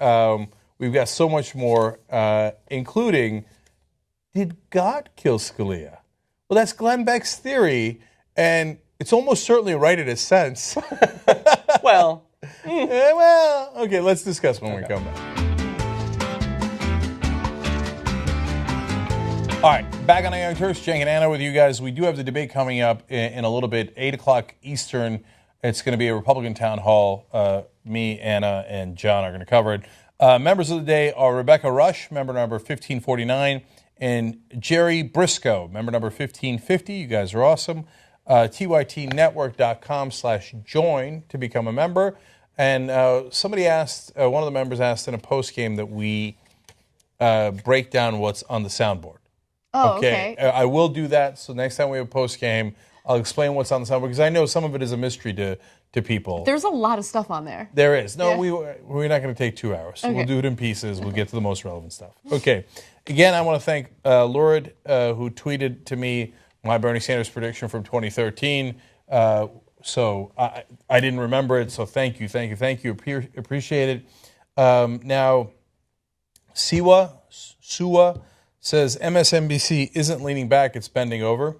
we've got so much more, including, did God kill Scalia? Well, that's Glenn Beck's theory, and it's almost certainly right in a sense. Well. Okay, let's discuss when we come back. All right, back on the Young Turks, Cenk and Anna with you guys. We do have the debate coming up in a little bit, 8 o'clock Eastern. It's going to be a Republican town hall. Me, Anna, and John are going to cover it. Members of the day are Rebecca Rush, member number 1549, and Jerry Briscoe, member number 1550. You guys are awesome. TYTnetwork.com/join to become a member. And somebody asked, one of the members asked in a post game that we break down what's on the soundboard. Oh, okay. I will do that. So next time we have a post game, I'll explain what's on the soundboard because I know some of it is a mystery to people. There's a lot of stuff on there. There is. No, we're not going to take 2 hours. Okay. We'll do it in pieces. We'll get to the most relevant stuff. Okay. Again, I want to thank Lurid, who tweeted to me my Bernie Sanders prediction from 2013. So I didn't remember it. So thank you. Appreciate it. Now, Suwa says MSNBC isn't leaning back, it's bending over.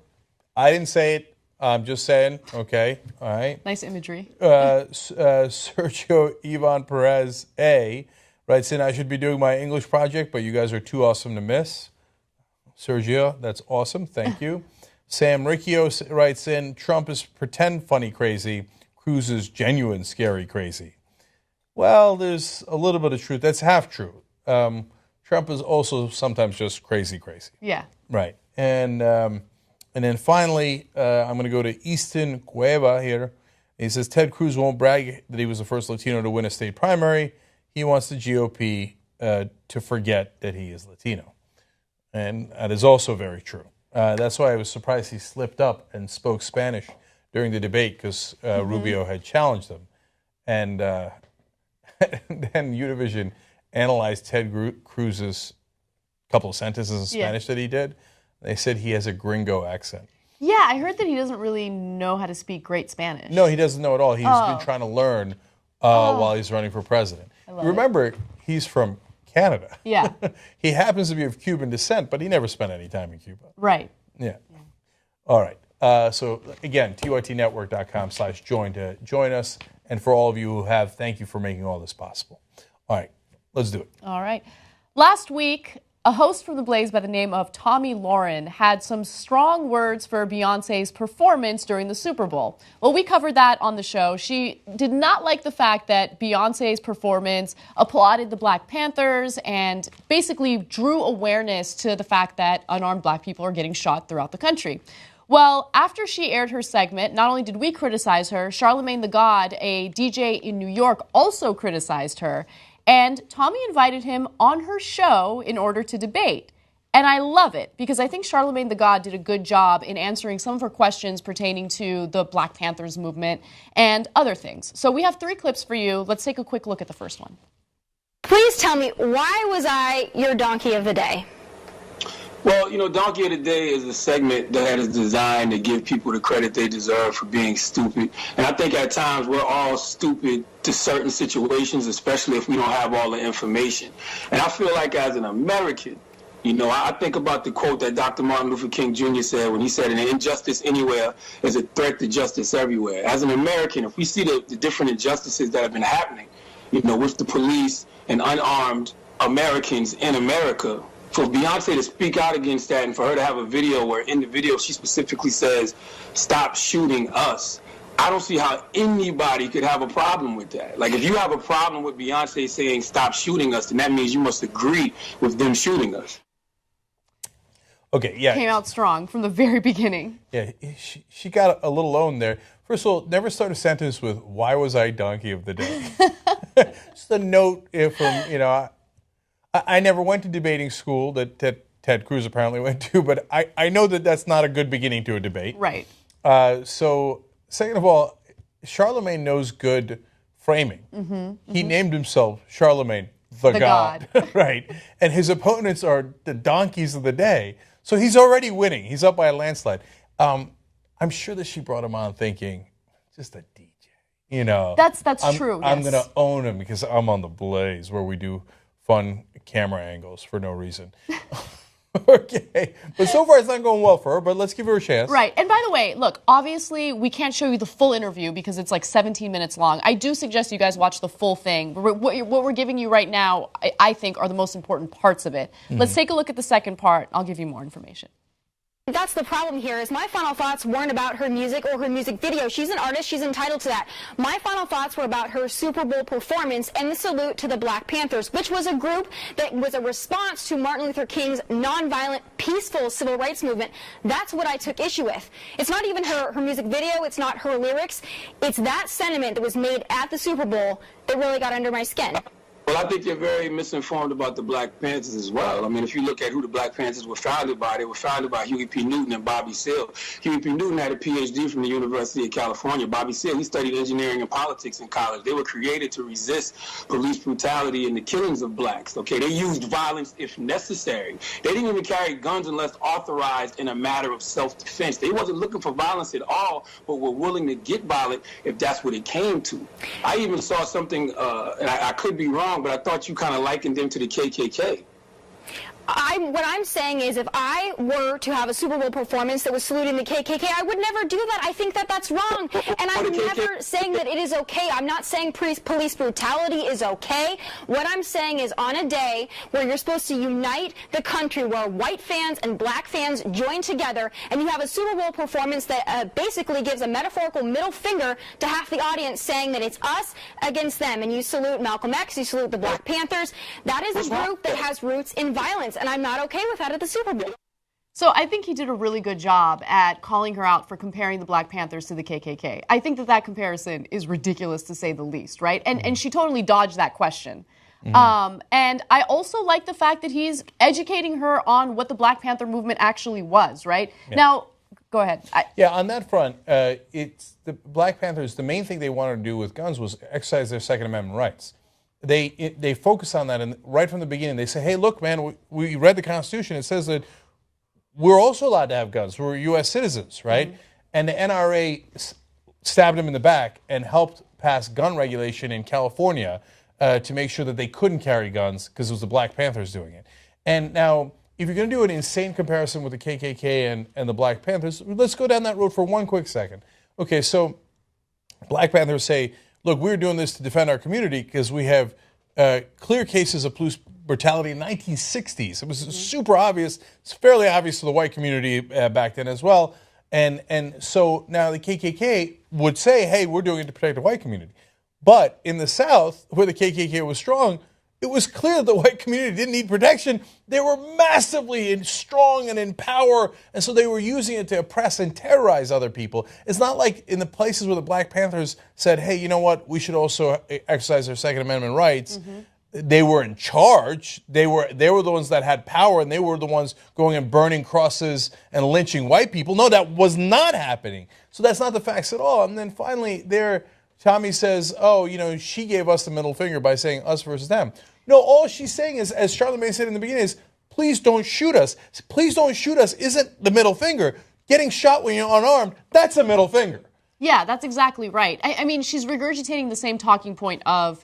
I didn't say it. I'm just saying. Okay. All right. Nice imagery. Sergio Ivan Perez A writes in, I should be doing my English project, but you guys are too awesome to miss. Sergio, that's awesome. Thank you. Sam Riccio writes in, Trump is pretend funny crazy. Cruz is genuine scary crazy. Well, there's a little bit of truth. That's half true. Trump is also sometimes just crazy. Yeah. Right. And then finally, I'm going to go to Easton Cueva here. He says, Ted Cruz won't brag that he was the first Latino to win a state primary. He wants the GOP to forget that he is Latino. And that is also very true. That's why I was surprised he slipped up and spoke Spanish during the debate, because Rubio had challenged him. And then Univision analyzed Ted Cruz's couple of sentences in Spanish that he did. They said he has a gringo accent. Yeah, I heard that he doesn't really know how to speak great Spanish. No, he doesn't know at all. He's been trying to learn while he's running for president. Remember, he's from Canada. Yeah. He happens to be of Cuban descent, but he never spent any time in Cuba. Right. Yeah. All right. So, again, tytnetwork.com/join to join us. And for all of you who have, thank you for making all this possible. All right. Let's do it. All right. Last week, a host from The Blaze by the name of Tomi had some strong words for Beyonce's performance during the Super Bowl. Well, we covered that on the show. She did not like the fact that Beyonce's performance applauded the Black Panthers and basically drew awareness to the fact that unarmed Black people are getting shot throughout the country. Well, after she aired her segment, not only did we criticize her, Charlamagne the God, a DJ in New York, also criticized her. And Tomi invited him on her show in order to debate. And I love it because I think Charlamagne the God did a good job in answering some of her questions pertaining to the Black Panthers movement and other things. So we have 3 clips for you. Let's take a quick look at the first one. Please tell me, why was I your donkey of the day? Well, you know, Donkey of the Day is a segment that is designed to give people the credit they deserve for being stupid. And I think at times we're all stupid to certain situations, especially if we don't have all the information. And I feel like as an American, you know, I think about the quote that Dr. Martin Luther King Jr. said when he said, an injustice anywhere is a threat to justice everywhere. As an American, if we see the different injustices that have been happening, you know, with the police and unarmed Americans in America, for Beyonce to speak out against that and for her to have a video where in the video she specifically says, stop shooting us, I don't see how anybody could have a problem with that. Like, if you have a problem with Beyonce saying stop shooting us, then that means you must agree with them shooting us. Okay, yeah. Came out strong from the very beginning. Yeah, she got a little owned there. First of all, never start a sentence with, why was I donkey of the day? Just a note from, you know, I never went to debating school that Ted Cruz apparently went to, but I know that that's not a good beginning to a debate. Right. So, second of all, Charlamagne knows good framing. He named himself Charlamagne the God. Right. And his opponents are the donkeys of the day. So he's already winning. He's up by a landslide. I'm sure that she brought him on thinking, just a DJ. You know. That's true. I'm yes. going to own him because I'm on The Blaze where we do fun camera angles for no reason. Okay. But so far it's not going well for her, but let's give her a chance. Right. And by the way, look, obviously we can't show you the full interview because it's like 17 minutes long. I do suggest you guys watch the full thing. What we're giving you right now, I think, are the most important parts of it. Let's take a look at the second part. I'll give you more information. That's the problem here, is my final thoughts weren't about her music or her music video. She's an artist. She's entitled to that. My final thoughts were about her Super Bowl performance and the salute to the Black Panthers, which was a group that was a response to Martin Luther King's nonviolent, peaceful civil rights movement. That's what I took issue with. It's not even her music video. It's not her lyrics. It's that sentiment that was made at the Super Bowl that really got under my skin. Well, I think you're very misinformed about the Black Panthers as well. I mean, if you look at who the Black Panthers were founded by, they were founded by Huey P. Newton and Bobby Seale. Huey P. Newton had a Ph.D. from the University of California. Bobby Seale, he studied engineering and politics in college. They were created to resist police brutality and the killings of blacks, okay? They used violence if necessary. They didn't even carry guns unless authorized in a matter of self-defense. They wasn't looking for violence at all, but were willing to get violent if that's what it came to. I even saw something, and I could be wrong, but I thought you kind of likened them to the KKK. What I'm saying is, if I were to have a Super Bowl performance that was saluting the KKK, I would never do that. I think that that's wrong. And I'm never saying that it is okay. I'm not saying police brutality is okay. What I'm saying is, on a day where you're supposed to unite the country, where white fans and black fans join together, and you have a Super Bowl performance that basically gives a metaphorical middle finger to half the audience, saying that it's us against them, and you salute Malcolm X, you salute the Black Panthers, that is a group that has roots in violence. And I'm not okay with that at the Super Bowl. So I think he did a really good job at calling her out for comparing the Black Panthers to the KKK. I think that comparison is ridiculous, to say the least, right? And she totally dodged that question. And I also like the fact that he's educating her on what the Black Panther movement actually was, right? Yeah. Now, go ahead. Yeah, on that front, it's the Black Panthers, the main thing they wanted to do with guns was exercise their Second Amendment rights. They focus on that, and right from the beginning, they say, hey, look, man, we read the Constitution. It says that we're also allowed to have guns. We're U.S. citizens, right? And the NRA stabbed him in the back and helped pass gun regulation in California to make sure that they couldn't carry guns because it was the Black Panthers doing it. And now, if you're going to do an insane comparison with the KKK and the Black Panthers, let's go down that road for one quick second. Okay, so Black Panthers say, look, we're doing this to defend our community because we have clear cases of police brutality in the 1960s. It was super obvious. It's fairly obvious to the white community back then as well. And so now the KKK would say, hey, we're doing it to protect the white community. But in the South, where the KKK was strong, it was clear that the white community didn't need protection. They were massively strong and in power, and so they were using it to oppress and terrorize other people. It's not like in the places where the Black Panthers said, hey, you know what, we should also exercise our Second Amendment rights. They were in charge. They were the ones that had power, and they were the ones going and burning crosses and lynching white people. No, that was not happening. So that's not the facts at all. And then finally Tomi says, oh, you know, she gave us the middle finger by saying us versus them. No, all she's saying is, as Charlamagne said in the beginning, is please don't shoot us. Please don't shoot us isn't the middle finger. Getting shot when you're unarmed, that's a middle finger. Yeah, that's exactly right. I mean, she's regurgitating the same talking point of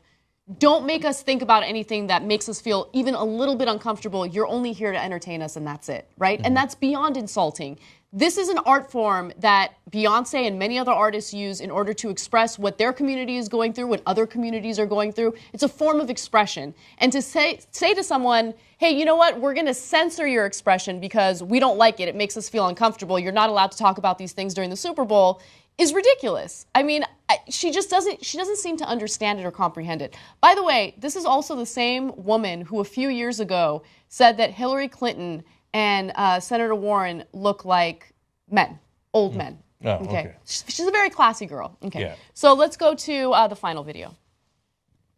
don't make us think about anything that makes us feel even a little bit uncomfortable. You're only here to entertain us, and that's it, right? And that's beyond insulting. This is an art form that Beyonce and many other artists use in order to express what their community is going through, what other communities are going through. It's a form of expression. And to say to someone, hey, you know what, we're going to censor your expression because we don't like it. It makes us feel uncomfortable. You're not allowed to talk about these things during the Super Bowl is ridiculous. I mean, she doesn't seem to understand it or comprehend it. By the way, this is also the same woman who a few years ago said that Hillary Clinton and Senator Warren look like men, old men. Oh, okay. She's a very classy girl. Okay. Yeah. So let's go to the final video.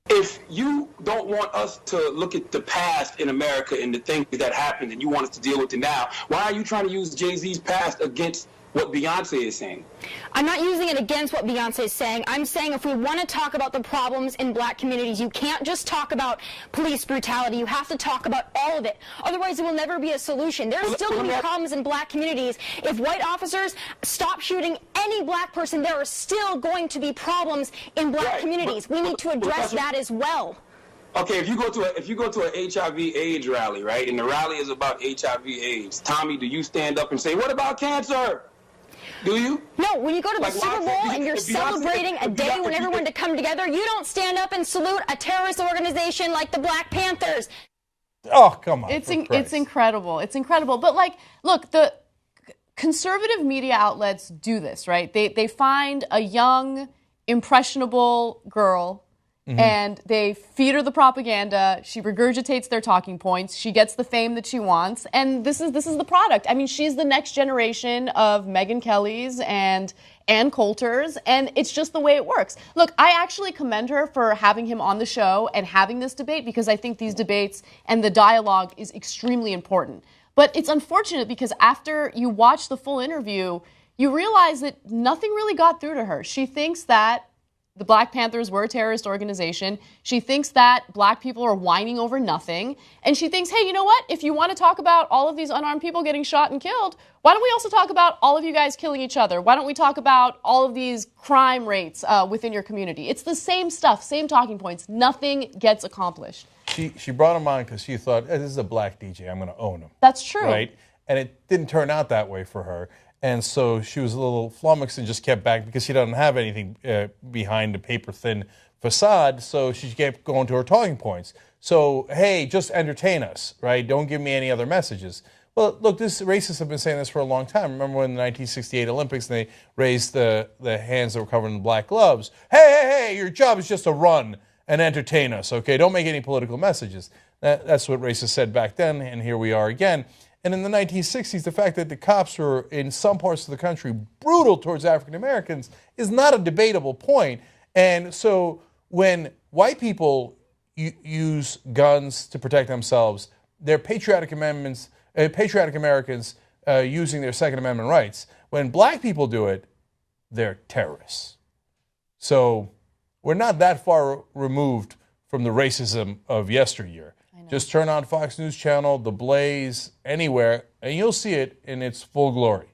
If you don't want us to look at the past in America and the things that happened and you want us to deal with it now, why are you trying to use Jay-Z's past against what Beyonce is saying? I'm not using it against what Beyonce is saying. I'm saying if we want to talk about the problems in black communities, you can't just talk about police brutality. You have to talk about all of it. Otherwise, it will never be a solution. There are still going to be problems in black communities. If white officers stop shooting any black person, there are still going to be problems in black communities. We need to address that as well. Okay, if you go to an HIV/AIDS rally, right, and the rally is about HIV/AIDS, Tomi, do you stand up and say, "What about cancer"? Do you? No, when you go to the Super Bowl and you're celebrating a day when everyone to come together, you don't stand up and salute a terrorist organization like the Black Panthers. Oh, come on. It's incredible. It's incredible. But, like, look, the conservative media outlets do this, right? They find a young, impressionable girl, and they feed her the propaganda. She regurgitates their talking points. She gets the fame that she wants, and this is the product. I mean, she's the next generation of Megyn Kellys and Ann Coulters, and it's just the way it works. Look, I actually commend her for having him on the show and having this debate because I think these debates and the dialogue is extremely important. But it's unfortunate because after you watch the full interview, you realize that nothing really got through to her. She thinks that the Black Panthers were a terrorist organization. She thinks that black people are whining over nothing. And she thinks, hey, you know what? If you want to talk about all of these unarmed people getting shot and killed, why don't we also talk about all of you guys killing each other? Why don't we talk about all of these crime rates within your community? It's the same stuff, same talking points. Nothing gets accomplished. She brought him on because she thought, this is a black DJ, I'm going to own him. That's true. Right? And it didn't turn out that way for her. And so she was a little flummoxed and just kept back because she doesn't have anything behind the paper-thin facade, so she kept going to her talking points. So, hey, just entertain us, right? Don't give me any other messages. Well, look, racists have been saying this for a long time. Remember when the 1968 Olympics, they raised the hands that were covered in black gloves. Hey, your job is just to run and entertain us, okay? Don't make any political messages. That's what racists said back then, and here we are again. And in the 1960s, the fact that the cops were, in some parts of the country, brutal towards African Americans is not a debatable point. And so when white people use guns to protect themselves. They're patriotic Americans using their Second Amendment rights. When black people do it, they're terrorists. So we're not that far removed from the racism of yesteryear. Just turn on Fox News Channel, The Blaze, anywhere, and you'll see it in its full glory.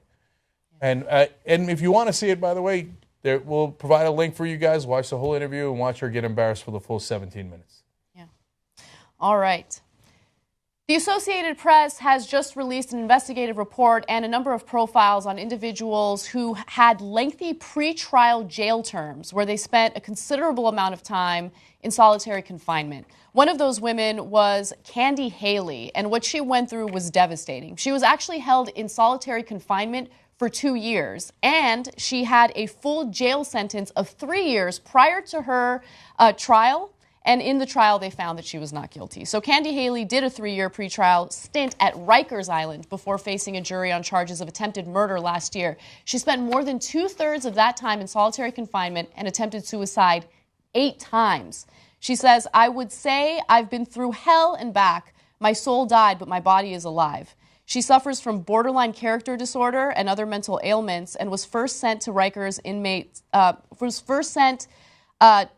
And if you want to see it, by the way, we'll provide a link for you guys. Watch the whole interview and watch her get embarrassed for the full 17 minutes. Yeah. All right. The Associated Press has just released an investigative report and a number of profiles on individuals who had lengthy pre-trial jail terms where they spent a considerable amount of time in solitary confinement. One of those women was Candy Haley, and what she went through was devastating. She was actually held in solitary confinement for 2 years, and she had a full jail sentence of 3 years prior to her trial. And in the trial, they found that she was not guilty. So Candy Haley did a 3-year pretrial stint at Rikers Island before facing a jury on charges of attempted murder last year. She spent more than 2/3 of that time in solitary confinement and attempted suicide 8 times. She says, "I would say I've been through hell and back. My soul died, but my body is alive." She suffers from borderline character disorder and other mental ailments and was first sent to Rikers inmates,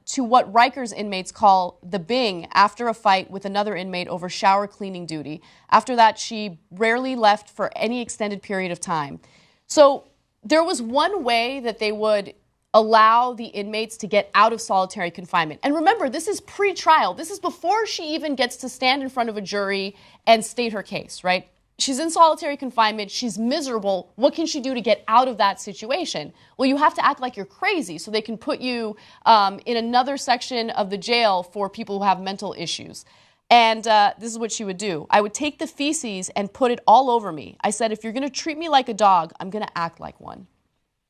to what Rikers inmates call the Bing after a fight with another inmate over shower cleaning duty. After that, she rarely left for any extended period of time. So there was one way that they would allow the inmates to get out of solitary confinement. And remember, this is pre-trial. This is before she even gets to stand in front of a jury and state her case, right? She's in solitary confinement. She's miserable. What can she do to get out of that situation? Well, you have to act like you're crazy so they can put you in another section of the jail for people who have mental issues. And this is what she would do. "I would take the feces and put it all over me. I said, if you're going to treat me like a dog, I'm going to act like one."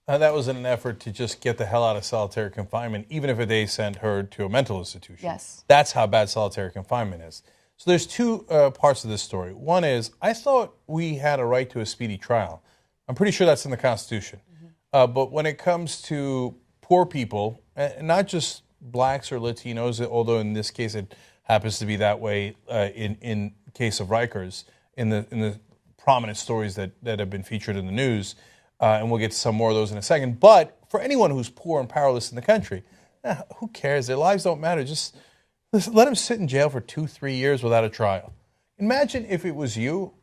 That was in an effort to just get the hell out of solitary confinement, even if they sent her to a mental institution. Yes. That's how bad solitary confinement is. So there's two parts of this story. One is, I thought we had a right to a speedy trial. I'm pretty sure that's in the Constitution. But when it comes to poor people, not just blacks or Latinos, although in this case it happens to be that way in case of Rikers, in the prominent stories that have been featured in the news, and we'll get to some more of those in a second. But for anyone who's poor and powerless in the country, who cares? Their lives don't matter. Just let them sit in jail for 2-3 years without a trial. Imagine if it was you.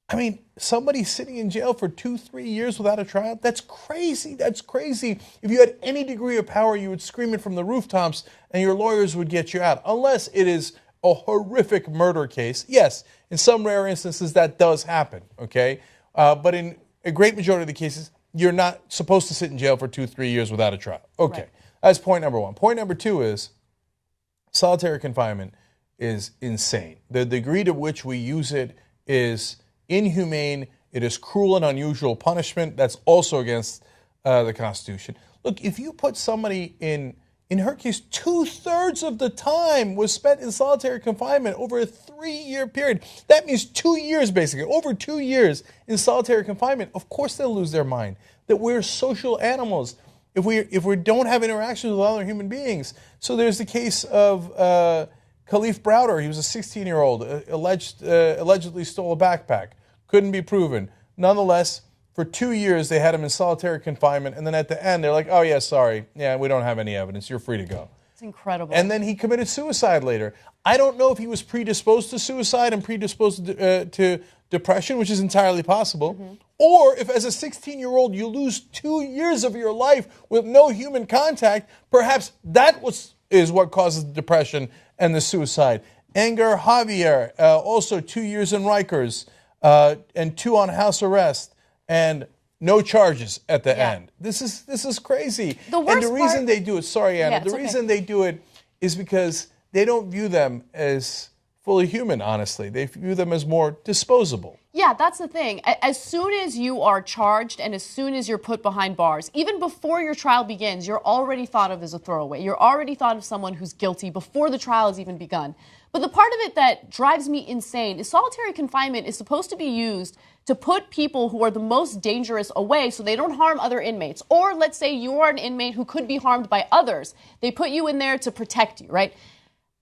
I mean, somebody sitting in jail for 2-3 years without a trial? That's crazy. That's crazy. If you had any degree of power, you would scream it from the rooftops and your lawyers would get you out. Unless it is a horrific murder case. Yes, in some rare instances that does happen, okay? But in a great majority of the cases, you're not supposed to sit in jail for 2-3 years without a trial. Okay, right. That's point number one. Point number two is, solitary confinement is insane. The degree to which we use it is inhumane. It is cruel and unusual punishment. That's also against the Constitution. Look, if you put somebody in her case, 2/3 of the time was spent in solitary confinement over a 3-year period. That means 2 years, basically, over 2 years in solitary confinement. Of course they'll lose their mind, that we're social animals. If we don't have interactions with other human beings. So there's the case of Khalif Browder. He was a 16-year-old, allegedly stole a backpack. Couldn't be proven. Nonetheless, for 2 years, they had him in solitary confinement. And then at the end, they're like, oh, yeah, sorry. Yeah, we don't have any evidence. You're free to go. It's incredible. And then he committed suicide later. I don't know if he was predisposed to suicide and predisposed to depression, which is entirely possible, or if as a 16-year-old you lose 2 years of your life with no human contact, perhaps that is what causes the depression and the suicide. Anger Javier, also 2 years in Rikers, and 2 on house arrest, and no charges at the end. This is crazy. And the reason they do it, sorry, Anna, the reason they do it is because they don't view them as fully human, honestly. They view them as more disposable. Yeah, that's the thing. As soon as you are charged and as soon as you're put behind bars, even before your trial begins, you're already thought of as a throwaway. You're already thought of someone who's guilty before the trial has even begun. But the part of it that drives me insane is solitary confinement is supposed to be used to put people who are the most dangerous away so they don't harm other inmates. Or let's say you are an inmate who could be harmed by others. They put you in there to protect you, right?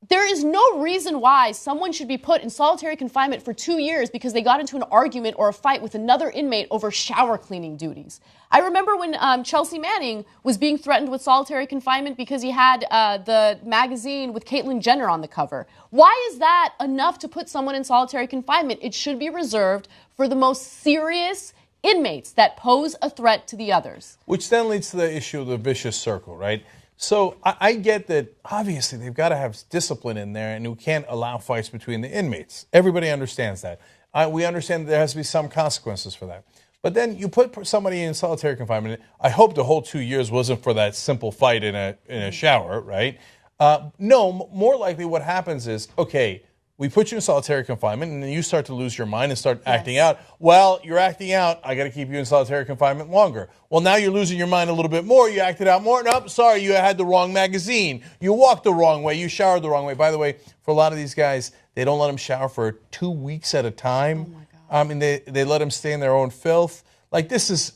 There is no reason why someone should be put in solitary confinement for 2 years because they got into an argument or a fight with another inmate over shower cleaning duties. I remember when Chelsea Manning was being threatened with solitary confinement because he had the magazine with Caitlyn Jenner on the cover. Why is that enough to put someone in solitary confinement? It should be reserved for the most serious inmates that pose a threat to the others. Which then leads to the issue of the vicious circle, right? So I get that, obviously, they've got to have discipline in there, and we can't allow fights between the inmates. Everybody understands that. We understand that there has to be some consequences for that. But then you put somebody in solitary confinement. I hope the whole 2 years wasn't for that simple fight in a shower, right? No, more likely what happens is, okay, we put you in solitary confinement, and then you start to lose your mind and start acting out. Well, you're acting out. I got to keep you in solitary confinement longer. Well, now you're losing your mind a little bit more. You acted out more. Nope, sorry, you had the wrong magazine. You walked the wrong way. You showered the wrong way. By the way, for a lot of these guys, they don't let them shower for 2 weeks at a time. Oh my God. I mean, they let them stay in their own filth. Like, this is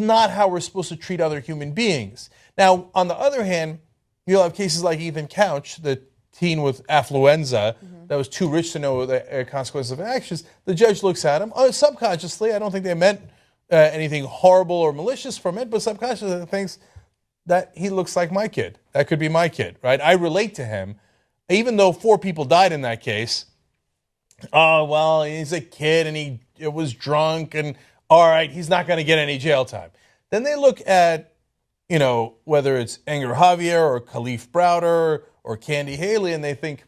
not how we're supposed to treat other human beings. Now, on the other hand, you'll have cases like Ethan Couch, the teen with affluenza that was too rich to know the consequences of actions. The judge looks at him subconsciously. I don't think they meant anything horrible or malicious from it, but subconsciously thinks that he looks like my kid. That could be my kid, right? I relate to him, even though 4 people died in that case. Oh, well, he's a kid and he was drunk, and all right, he's not going to get any jail time. Then they look at, whether it's Edgar Javier or Khalif Browder or Candy Haley, and they think,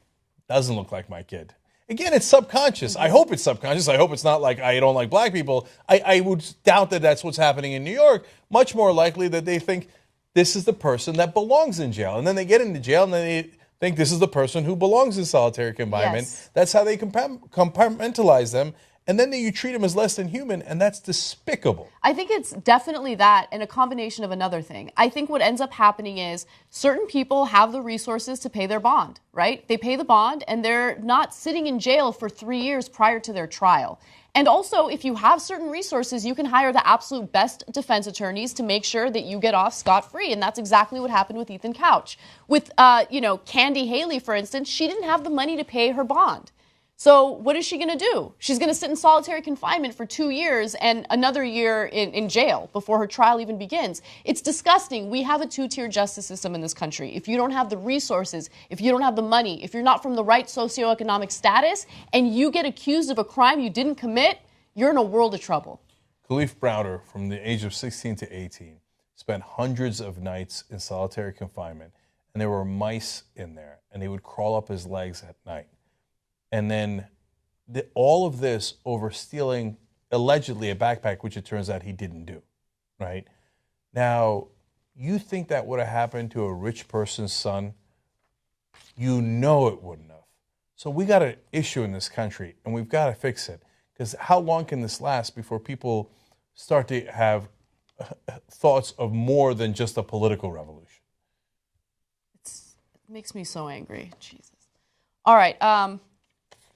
doesn't look like my kid. Again, it's subconscious. I hope it's subconscious. I hope it's not like I don't like black people. I would doubt that that's what's happening in New York. Much more likely that they think this is the person that belongs in jail. And then they get into jail and then they think this is the person who belongs in solitary confinement. Yes. That's how they compartmentalize them. And then you treat them as less than human, and that's despicable. I think it's definitely that and a combination of another thing. I think what ends up happening is certain people have the resources to pay their bond, right? They pay the bond, and they're not sitting in jail for 3 years prior to their trial. And also, if you have certain resources, you can hire the absolute best defense attorneys to make sure that you get off scot-free. And that's exactly what happened with Ethan Couch. With, Candy Haley, for instance, she didn't have the money to pay her bond. So what is she going to do? She's going to sit in solitary confinement for 2 years and another year in jail before her trial even begins. It's disgusting. We have a 2-tier justice system in this country. If you don't have the resources, if you don't have the money, if you're not from the right socioeconomic status, and you get accused of a crime you didn't commit, you're in a world of trouble. Khalif Browder, from the age of 16 to 18, spent hundreds of nights in solitary confinement, and there were mice in there, and they would crawl up his legs at night. And then all of this over stealing, allegedly, a backpack, which it turns out he didn't do, right? Now, you think that would have happened to a rich person's son? You know it wouldn't have. So we got an issue in this country, and we've got to fix it. Because how long can this last before people start to have thoughts of more than just a political revolution? It makes me so angry. Jesus. All right.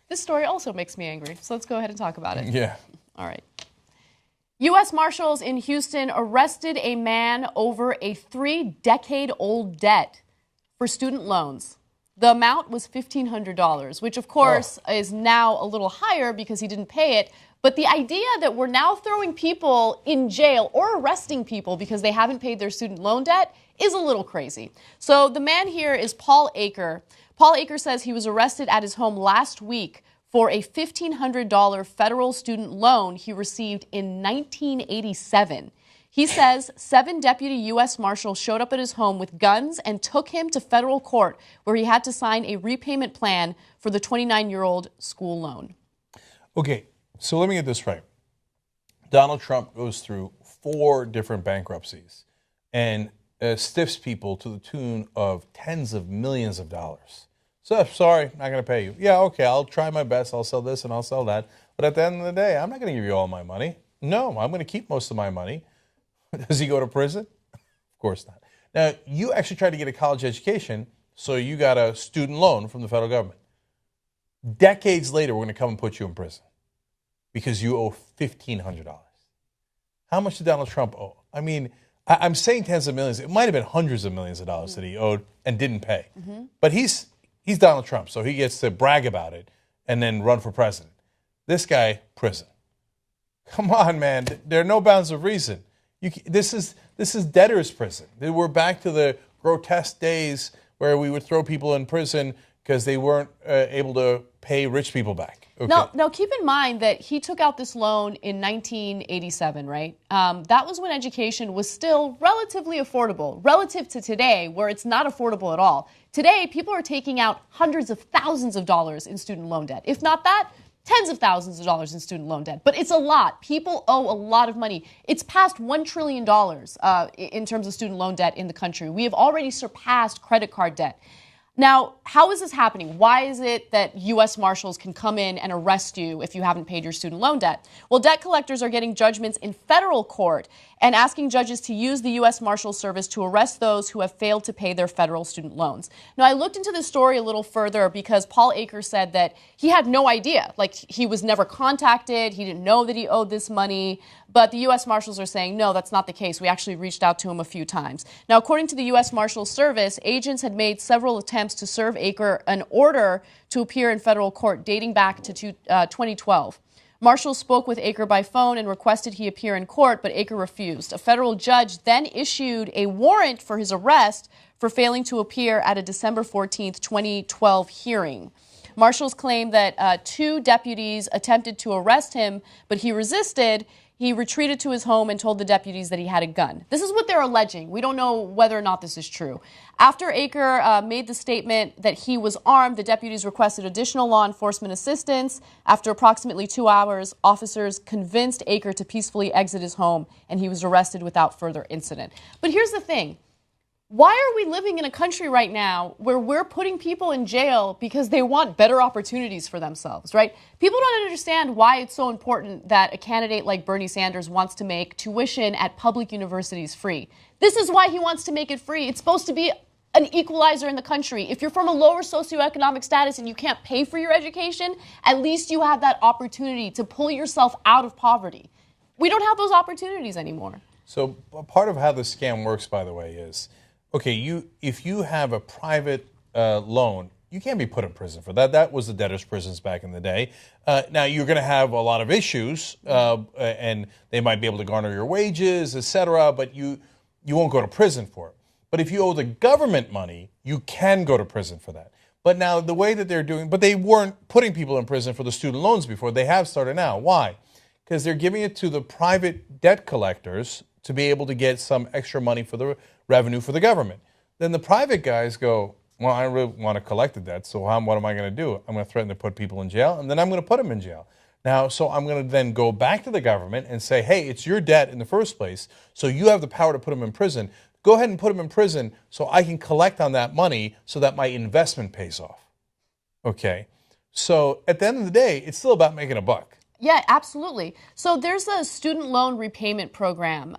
This story also makes me angry, so let's go ahead and talk about it. Yeah. All right. U.S. Marshals in Houston arrested a man over a 3-decade-old debt for student loans. The amount was $1,500, which, of course, is now a little higher because he didn't pay it. But the idea that we're now throwing people in jail or arresting people because they haven't paid their student loan debt is a little crazy. So the man here is Paul Aker. Paul Aker says he was arrested at his home last week for a $1,500 federal student loan he received in 1987. He says 7 deputy U.S. Marshals showed up at his home with guns and took him to federal court, where he had to sign a repayment plan for the 29-year-old school loan. Okay, so let me get this right. Donald Trump goes through 4 different bankruptcies and stiffs people to the tune of tens of millions of dollars. So, sorry, not going to pay you. Yeah, okay, I'll try my best. I'll sell this and I'll sell that. But at the end of the day, I'm not going to give you all my money. No, I'm going to keep most of my money. Does he go to prison? Of course not. Now, you actually tried to get a college education, so you got a student loan from the federal government. Decades later, we're going to come and put you in prison because you owe $1,500. How much did Donald Trump owe? I mean, I'm saying tens of millions. It might have been hundreds of millions of dollars that he owed and didn't pay. Mm-hmm. But he's He's Donald Trump, so he gets to brag about it and then run for president. This guy, prison. Come on, man. There are no bounds of reason. This is debtor's prison. We're back to the grotesque days where we would throw people in prison because they weren't able to pay rich people back. Okay. Now, keep in mind that he took out this loan in 1987, right? That was when education was still relatively affordable, relative to today, where it's not affordable at all. Today, people are taking out hundreds of thousands of dollars in student loan debt. If not that, tens of thousands of dollars in student loan debt. But it's a lot. People owe a lot of money. It's past $1 trillion in terms of student loan debt in the country. We have already surpassed credit card debt. Now, how is this happening? Why is it that U.S. Marshals can come in and arrest you if you haven't paid your student loan debt? Well, debt collectors are getting judgments in federal court and asking judges to use the U.S. Marshals Service to arrest those who have failed to pay their federal student loans. Now, I looked into this story a little further because Paul Akers said that he had no idea. Like, he was never contacted. He didn't know that he owed this money. But the U.S. Marshals are saying, no, that's not the case. We actually reached out to him a few times. Now, according to the U.S. Marshals Service, agents had made several attempts to serve Aker an order to appear in federal court dating back to 2012. Marshals spoke with Aker by phone and requested he appear in court, but Aker refused. A federal judge then issued a warrant for his arrest for failing to appear at a December 14, 2012 hearing. Marshals claim that 2 deputies attempted to arrest him, but he resisted. He retreated to his home and told the deputies that he had a gun. This is what they're alleging. We don't know whether or not this is true. After Aker made the statement that he was armed, the deputies requested additional law enforcement assistance. After approximately 2 hours, officers convinced Aker to peacefully exit his home, and he was arrested without further incident. But here's the thing. Why are we living in a country right now where we're putting people in jail because they want better opportunities for themselves, right? People don't understand why it's so important that a candidate like Bernie Sanders wants to make tuition at public universities free. This is why he wants to make it free. It's supposed to be an equalizer in the country. If you're from a lower socioeconomic status and you can't pay for your education, at least you have that opportunity to pull yourself out of poverty. We don't have those opportunities anymore. So part of how the scam works, by the way, is, okay, if you have a private loan, you can't be put in prison for that. That was the debtor's prisons back in the day. Now, you're going to have a lot of issues, and they might be able to garner your wages, et cetera, but you won't go to prison for it. But if you owe the government money, you can go to prison for that. But now, the way that they're doing, but they weren't putting people in prison for the student loans before. They have started now. Why? Because they're giving it to the private debt collectors to be able to get some extra money for the revenue for the government. Then the private guys go, well, I really want to collect the debt, so what am I going to do? I'm going to threaten to put people in jail, and then I'm going to put them in jail. Now, so I'm going to then go back to the government and say, hey, it's your debt in the first place, so you have the power to put them in prison. Go ahead and put them in prison so I can collect on that money so that my investment pays off. Okay? So at the end of the day, it's still about making a buck. Yeah, absolutely. So there's a student loan repayment program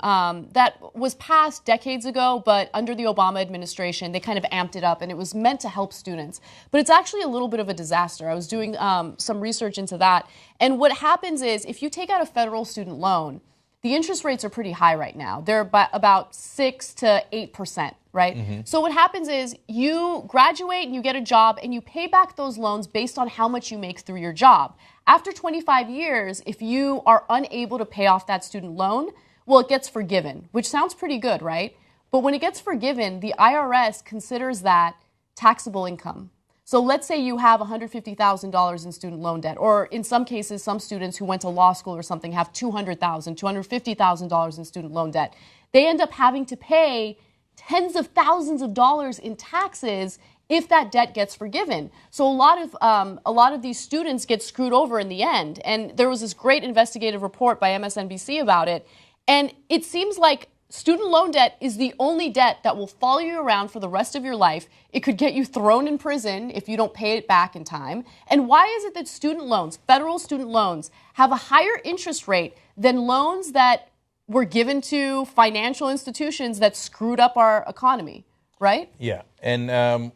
that was passed decades ago, but under the Obama administration, they kind of amped it up, and it was meant to help students. But it's actually a little bit of a disaster. I was doing some research into that. And what happens is if you take out a federal student loan, the interest rates are pretty high right now. They're about 6 to 8%, right? Mm-hmm. So what happens is you graduate and you get a job and you pay back those loans based on how much you make through your job. After 25 years, if you are unable to pay off that student loan, well, it gets forgiven, which sounds pretty good, right? But when it gets forgiven, the IRS considers that taxable income. So let's say you have $150,000 in student loan debt, or in some cases, some students who went to law school or something have $200,000, $250,000 in student loan debt. They end up having to pay tens of thousands of dollars in taxes if that debt gets forgiven. So a lot of these students get screwed over in the end. And there was this great investigative report by MSNBC about it. And it seems like student loan debt is the only debt that will follow you around for the rest of your life. It could get you thrown in prison if you don't pay it back in time. And why is it that student loans, federal student loans, have a higher interest rate than loans that were given to financial institutions that screwed up our economy, right? Yeah, and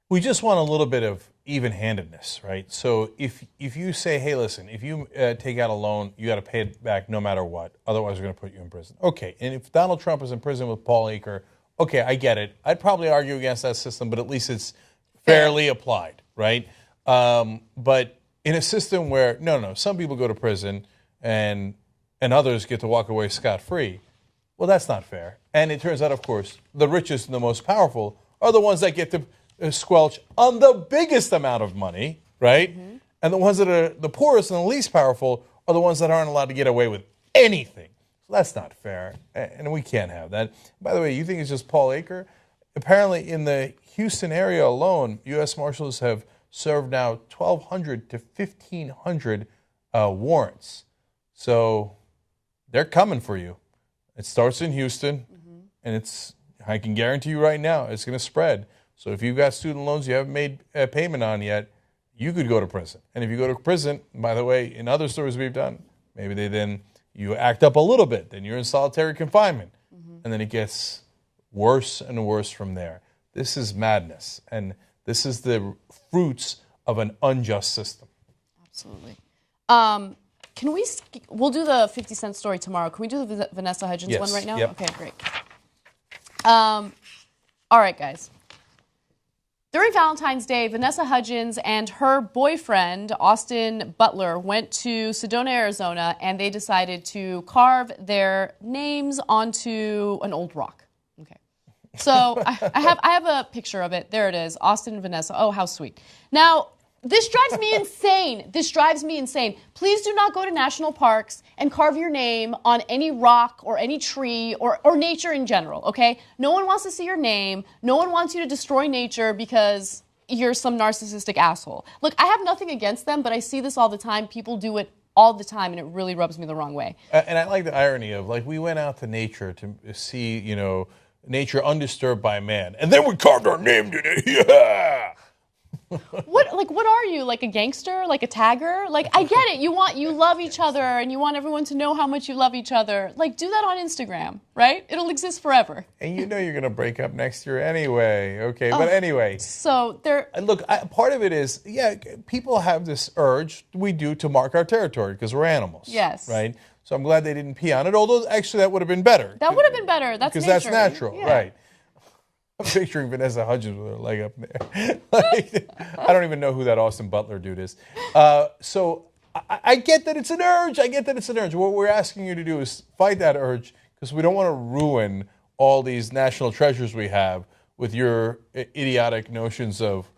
we just want a little bit of even-handedness, right? So if you say, hey, listen, if you take out a loan, you got to pay it back no matter what. Otherwise, we're going to put you in prison. Okay, and if Donald Trump is in prison with Paul Aker, okay, I get it. I'd probably argue against that system, but at least it's fairly applied, right? But in a system where, no, some people go to prison and others get to walk away scot-free, well, that's not fair. And it turns out, of course, the richest and the most powerful are the ones that get to squelch on the biggest amount of money, right? Mm-hmm. And the ones that are the poorest and the least powerful are the ones that aren't allowed to get away with anything. So that's not fair, and we can't have that. By the way, you think it's just Paul Aker? Apparently, in the Houston area alone, U.S. Marshals have served now 1,200 to 1,500 warrants. So they're coming for you. It starts in Houston, and I can guarantee you right now, it's going to spread. So if you've got student loans you haven't made a payment on yet, you could go to prison. And if you go to prison, by the way, in other stories we've done, maybe you act up a little bit, then you're in solitary confinement. And then it gets worse and worse from there. This is madness. And this is the fruits of an unjust system. Absolutely. We'll do the 50 Cent story tomorrow. Can we do the Vanessa Hudgens one right now? Yep. Okay, great. All right, guys. During Valentine's Day, Vanessa Hudgens and her boyfriend, Austin Butler, went to Sedona, Arizona, and they decided to carve their names onto an old rock. Okay. So I have a picture of it. There it is, Austin and Vanessa. Oh, how sweet. Now, this drives me insane. Please do not go to national parks and carve your name on any rock or any tree or nature in general, okay? No one wants to see your name. No one wants you to destroy nature because you're some narcissistic asshole. Look, I have nothing against them, but I see this all the time. People do it all the time, and it really rubs me the wrong way. And I like the irony of, we went out to nature to see, nature undisturbed by man, and then we carved our name today. Yeah! What are you, like a gangster, like a tagger? I get it. You love each other and you want everyone to know how much you love each other. Do that on Instagram, right? It'll exist forever. And you're going to break up next year anyway. Okay, but anyway. So look, part of it is, people have this urge, we do, to mark our territory because we're animals. Yes. Right? So I'm glad they didn't pee on it, although actually that would have been better. That would have been better. That's because nature. That's natural, yeah. Right. I'm picturing Vanessa Hudgens with her leg up there. I don't even know who that Austin Butler dude is. So I get that it's an urge. What we're asking you to do is fight that urge because we don't want to ruin all these national treasures we have with your idiotic notions of,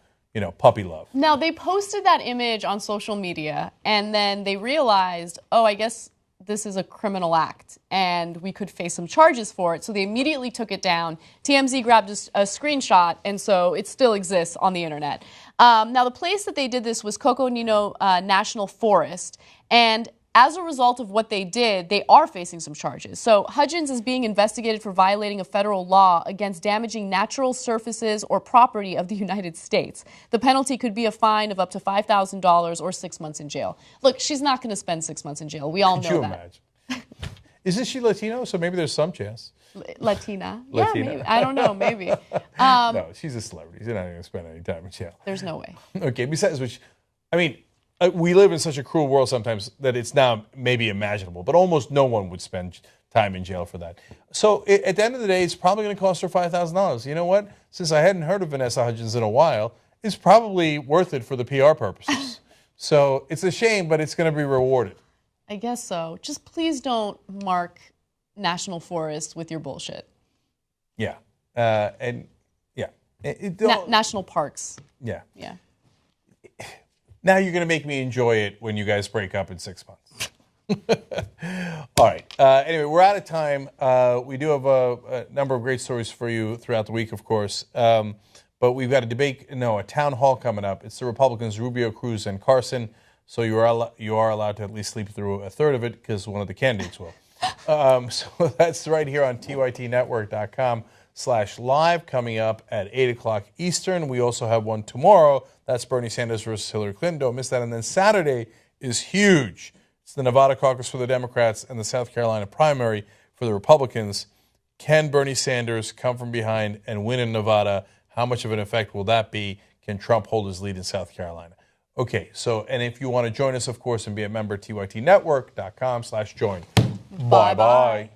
puppy love. Now, they posted that image on social media, and then they realized, I guess this is a criminal act, and we could face some charges for it. So they immediately took it down. TMZ grabbed a screenshot, and so it still exists on the internet. Now, the place that they did this was Coconino National Forest, and as a result of what they did, they are facing some charges. So Hudgens is being investigated for violating a federal law against damaging natural surfaces or property of the United States. The penalty could be a fine of up to $5,000 or 6 months in jail. Look, she's not going to spend 6 months in jail. We all know that. Could you imagine? Isn't she Latino? So maybe there's some chance. Latina? Yeah, maybe. I don't know, maybe. No, she's a celebrity. She's not going to spend any time in jail. There's no way. Okay, besides which, we live in such a cruel world sometimes that it's now maybe imaginable, but almost no one would spend time in jail for that. So at the end of the day, it's probably going to cost her $5,000. You know what? Since I hadn't heard of Vanessa Hudgens in a while, it's probably worth it for the PR purposes. So it's a shame, but it's going to be rewarded. I guess so. Just please don't mark national forests with your bullshit. Yeah. National parks. Yeah. Yeah. Now you're going to make me enjoy it when you guys break up in 6 months. All right. Anyway, we're out of time. We do have a number of great stories for you throughout the week, of course. But we've got a town hall coming up. It's the Republicans, Rubio, Cruz, and Carson. So you are allowed to at least sleep through a third of it because one of the candidates will. So that's right here on tytnetwork.com/live coming up at 8 o'clock Eastern. We also have one tomorrow. That's Bernie Sanders versus Hillary Clinton. Don't miss that. And then Saturday is huge. It's the Nevada caucus for the Democrats and the South Carolina primary for the Republicans. Can Bernie Sanders come from behind and win in Nevada? How much of an effect will that be? Can Trump hold his lead in South Carolina? Okay, and if you want to join us, of course, and be a member, tytnetwork.com/join. Bye-bye.